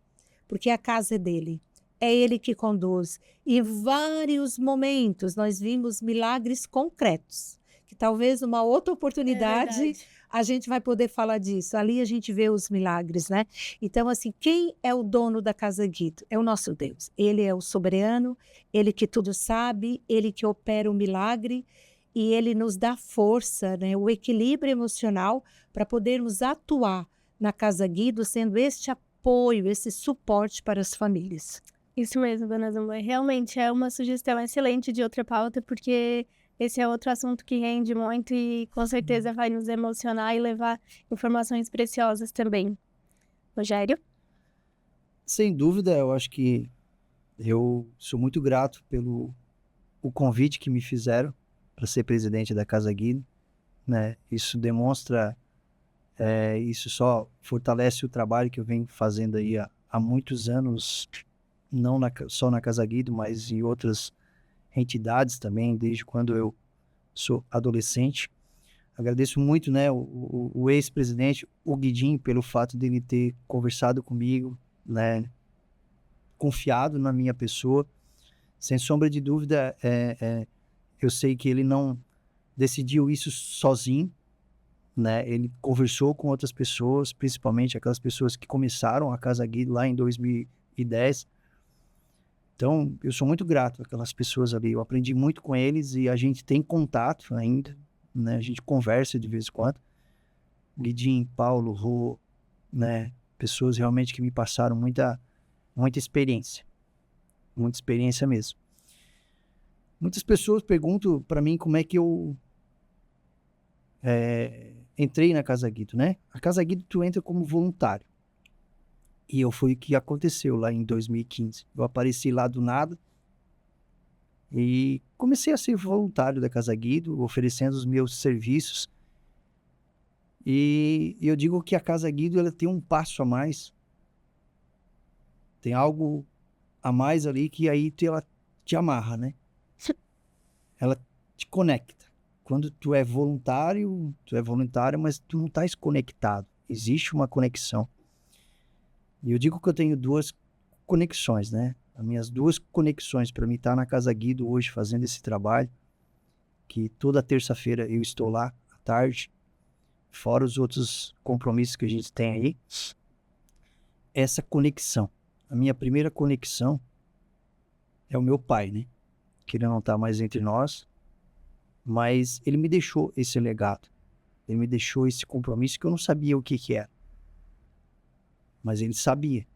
[SPEAKER 2] porque a casa é dele. É ele que conduz. E em vários momentos nós vimos milagres concretos, que talvez uma outra oportunidade a gente vai poder falar disso. Ali a gente vê os milagres, né? Então, assim, quem é o dono da Casa Guido? É o nosso Deus. Ele é o soberano, ele que tudo sabe, ele que opera o milagre e ele nos dá força, né? O equilíbrio emocional para podermos atuar na Casa Guido, sendo este apoio, esse suporte para as famílias.
[SPEAKER 1] Isso mesmo, dona Zumba. Realmente é uma sugestão excelente de outra pauta, porque esse é outro assunto que rende muito e com certeza vai nos emocionar e levar informações preciosas também. Rogério?
[SPEAKER 3] Sem dúvida, eu acho que eu sou muito grato pelo o convite que me fizeram para ser presidente da Casa Guido, né? Isso demonstra, isso só fortalece o trabalho que eu venho fazendo aí há muitos anos, não só na Casa Guido, mas em outras entidades também, desde quando eu sou adolescente. Agradeço muito, né, o ex-presidente, o Guidinho, pelo fato de ele ter conversado comigo, né, confiado na minha pessoa. Sem sombra de dúvida, eu sei que ele não decidiu isso sozinho, né? Ele conversou com outras pessoas, principalmente aquelas pessoas que começaram a Casa Guido lá em 2010. Então, eu sou muito grato àquelas pessoas ali. Eu aprendi muito com eles e a gente tem contato ainda, né? A gente conversa de vez em quando. Guidinho, Paulo, Rô, né? Pessoas realmente que me passaram muita experiência. Muita experiência mesmo. Muitas pessoas perguntam para mim como é que eu entrei na Casa Guido, né? A Casa Guido tu entra como voluntário. E foi o que aconteceu lá em 2015. Eu apareci lá do nada e comecei a ser voluntário da Casa Guido, oferecendo os meus serviços. E eu digo que a Casa Guido ela tem um passo a mais. Tem algo a mais ali que aí ela te amarra, né? Ela te conecta. Quando tu é voluntário, mas tu não estás conectado. Existe uma conexão. E eu digo que eu tenho duas conexões, né? As minhas duas conexões para mim estar na Casa Guido hoje fazendo esse trabalho, que toda terça-feira eu estou lá à tarde, fora os outros compromissos que a gente tem aí. Essa conexão. A minha primeira conexão é o meu pai, né? Que ele não está mais entre nós, mas ele me deixou esse legado. Ele me deixou esse compromisso que eu não sabia o que era. Mas ele sabia.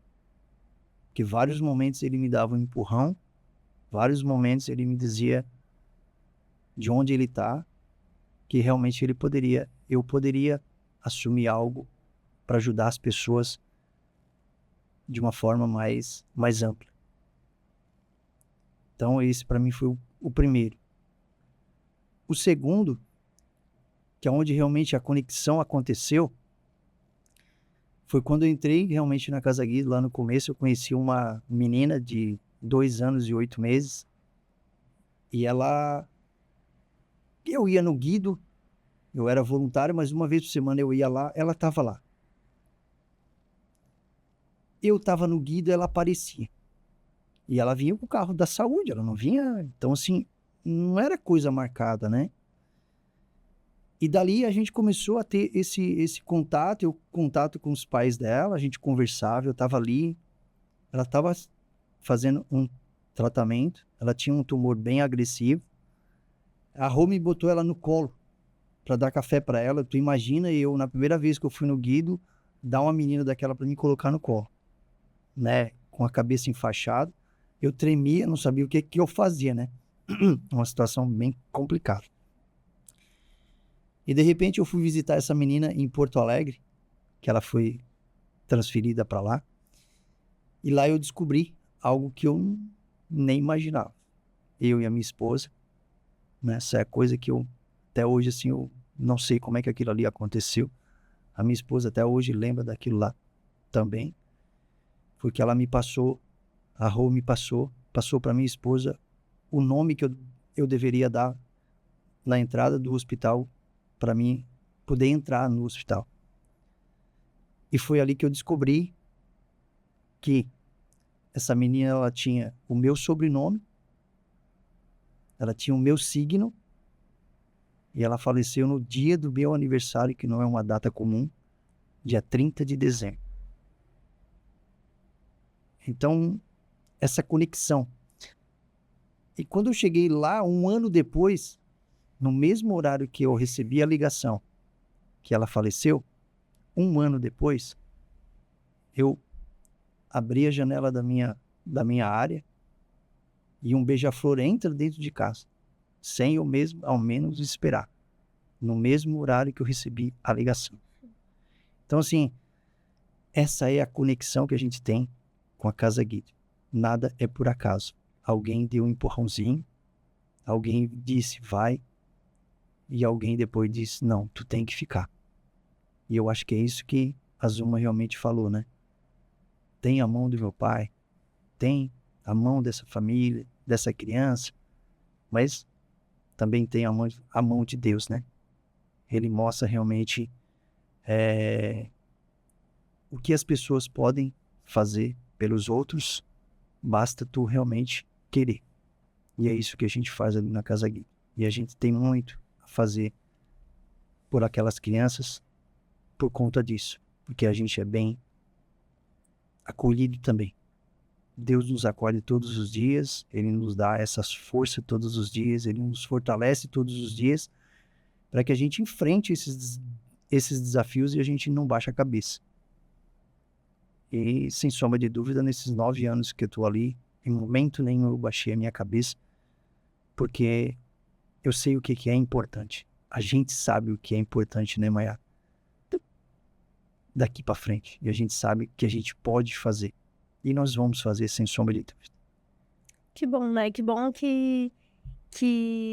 [SPEAKER 3] Que vários momentos ele me dava um empurrão, vários momentos ele me dizia de onde ele está, que realmente eu poderia assumir algo para ajudar as pessoas de uma forma mais ampla. Então esse para mim foi o primeiro. O segundo que é onde realmente a conexão aconteceu, foi quando eu entrei realmente na Casa Guido. Lá no começo eu conheci uma menina de 2 anos e 8 meses, e eu ia no Guido, eu era voluntário, mas uma vez por semana eu ia lá, ela estava lá. Eu estava no Guido, ela aparecia. E ela vinha com o carro da saúde, ela não vinha... Então, assim, não era coisa marcada, né? E dali a gente começou a ter esse contato, eu contato com os pais dela, a gente conversava, eu estava ali, ela estava fazendo um tratamento, ela tinha um tumor bem agressivo. A Rô me botou ela no colo para dar café para ela. Tu imagina eu, na primeira vez que eu fui no Guido, dar uma menina daquela para me colocar no colo, né? Com a cabeça enfaixada. Eu tremia, não sabia o que eu fazia, né? Uma situação bem complicada. E de repente eu fui visitar essa menina em Porto Alegre, que ela foi transferida para lá. E lá eu descobri algo que eu nem imaginava. Eu e a minha esposa, né? Essa é a coisa que eu, até hoje, assim, eu não sei como é que aquilo ali aconteceu. A minha esposa até hoje lembra daquilo lá também. Porque ela me passou, a Rô me passou para minha esposa o nome que eu deveria dar na entrada do hospital para mim poder entrar no hospital. E foi ali que eu descobri que essa menina, ela tinha o meu sobrenome, ela tinha o meu signo, e ela faleceu no dia do meu aniversário, que não é uma data comum, dia 30 de dezembro. Então, essa conexão. E quando eu cheguei lá, 1 ano depois, no mesmo horário que eu recebi a ligação que ela faleceu, 1 ano depois, eu abri a janela da minha área e um beija-flor entra dentro de casa, sem eu mesmo, ao menos, esperar, no mesmo horário que eu recebi a ligação. Então, assim, essa é a conexão que a gente tem com a Casa Guido. Nada é por acaso. Alguém deu um empurrãozinho, alguém disse vai, e alguém depois disse não, tu tem que ficar. E eu acho que é isso que a Zuma realmente falou, né? Tem a mão do meu pai, tem a mão dessa família, dessa criança, mas também tem a mão de Deus, né? Ele mostra realmente o que as pessoas podem fazer pelos outros, basta tu realmente querer. E é isso que a gente faz ali na Casa Guido. E a gente tem muito a fazer por aquelas crianças por conta disso, porque a gente é bem acolhido também. Deus nos acolhe todos os dias, Ele nos dá essas forças todos os dias, Ele nos fortalece todos os dias para que a gente enfrente esses desafios e a gente não baixe a cabeça. E, sem sombra de dúvida, nesses 9 anos que eu estou ali, em momento nenhum eu baixei a minha cabeça, porque eu sei o que é importante. A gente sabe o que é importante, né, Maia? Daqui para frente. E a gente sabe o que a gente pode fazer. E nós vamos fazer, sem sombra de dúvida.
[SPEAKER 1] Que bom, né? Que bom que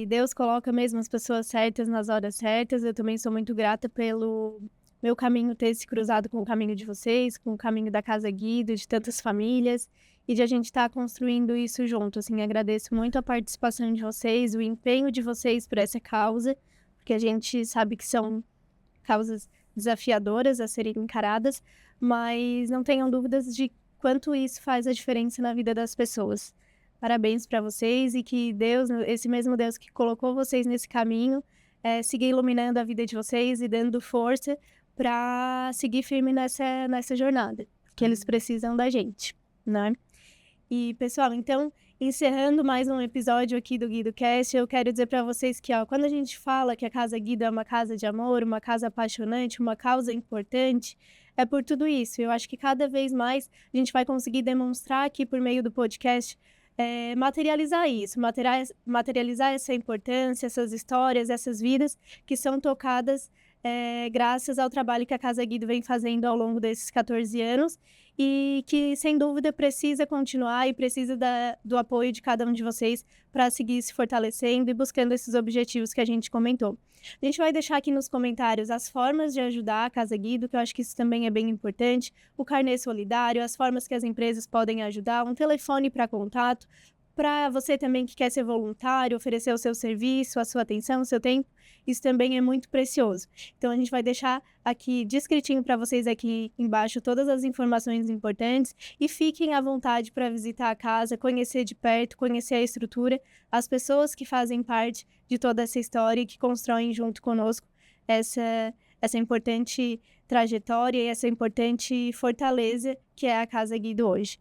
[SPEAKER 1] Deus coloca mesmo as pessoas certas nas horas certas. Eu também sou muito grata pelo meu caminho ter se cruzado com o caminho de vocês, com o caminho da Casa Guido, de tantas famílias, e de a gente estar construindo isso junto. Assim, agradeço muito a participação de vocês, o empenho de vocês por essa causa, porque a gente sabe que são causas desafiadoras a serem encaradas, mas não tenham dúvidas de quanto isso faz a diferença na vida das pessoas. Parabéns para vocês e que Deus, esse mesmo Deus que colocou vocês nesse caminho, siga iluminando a vida de vocês e dando força para seguir firme nessa jornada, que eles precisam da gente, né? E, pessoal, então, encerrando mais um episódio aqui do GuidoCast, eu quero dizer para vocês que, quando a gente fala que a Casa Guido é uma casa de amor, uma casa apaixonante, uma causa importante, é por tudo isso. Eu acho que cada vez mais a gente vai conseguir demonstrar aqui por meio do podcast, materializar isso, materializar essa importância, essas histórias, essas vidas que são tocadas graças ao trabalho que a Casa Guido vem fazendo ao longo desses 14 anos e que, sem dúvida, precisa continuar e precisa do apoio de cada um de vocês para seguir se fortalecendo e buscando esses objetivos que a gente comentou. A gente vai deixar aqui nos comentários as formas de ajudar a Casa Guido, que eu acho que isso também é bem importante, o carnê solidário, as formas que as empresas podem ajudar, um telefone para contato, para você também que quer ser voluntário, oferecer o seu serviço, a sua atenção, o seu tempo, isso também é muito precioso. Então, a gente vai deixar aqui descritinho para vocês aqui embaixo todas as informações importantes e fiquem à vontade para visitar a casa, conhecer de perto, conhecer a estrutura, as pessoas que fazem parte de toda essa história e que constroem junto conosco essa importante trajetória e essa importante fortaleza que é a Casa Guido hoje.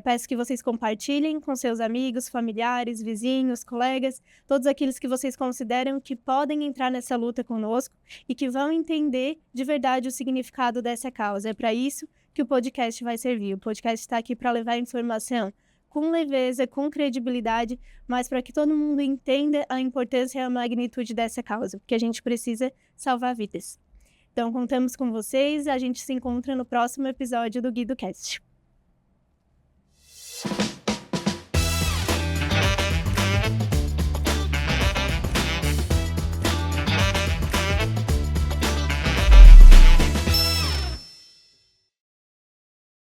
[SPEAKER 1] Peço que vocês compartilhem com seus amigos, familiares, vizinhos, colegas, todos aqueles que vocês consideram que podem entrar nessa luta conosco e que vão entender de verdade o significado dessa causa. É para isso que o podcast vai servir. O podcast está aqui para levar informação com leveza, com credibilidade, mas para que todo mundo entenda a importância e a magnitude dessa causa, porque a gente precisa salvar vidas. Então, contamos com vocês, a gente se encontra no próximo episódio do GuidoCast.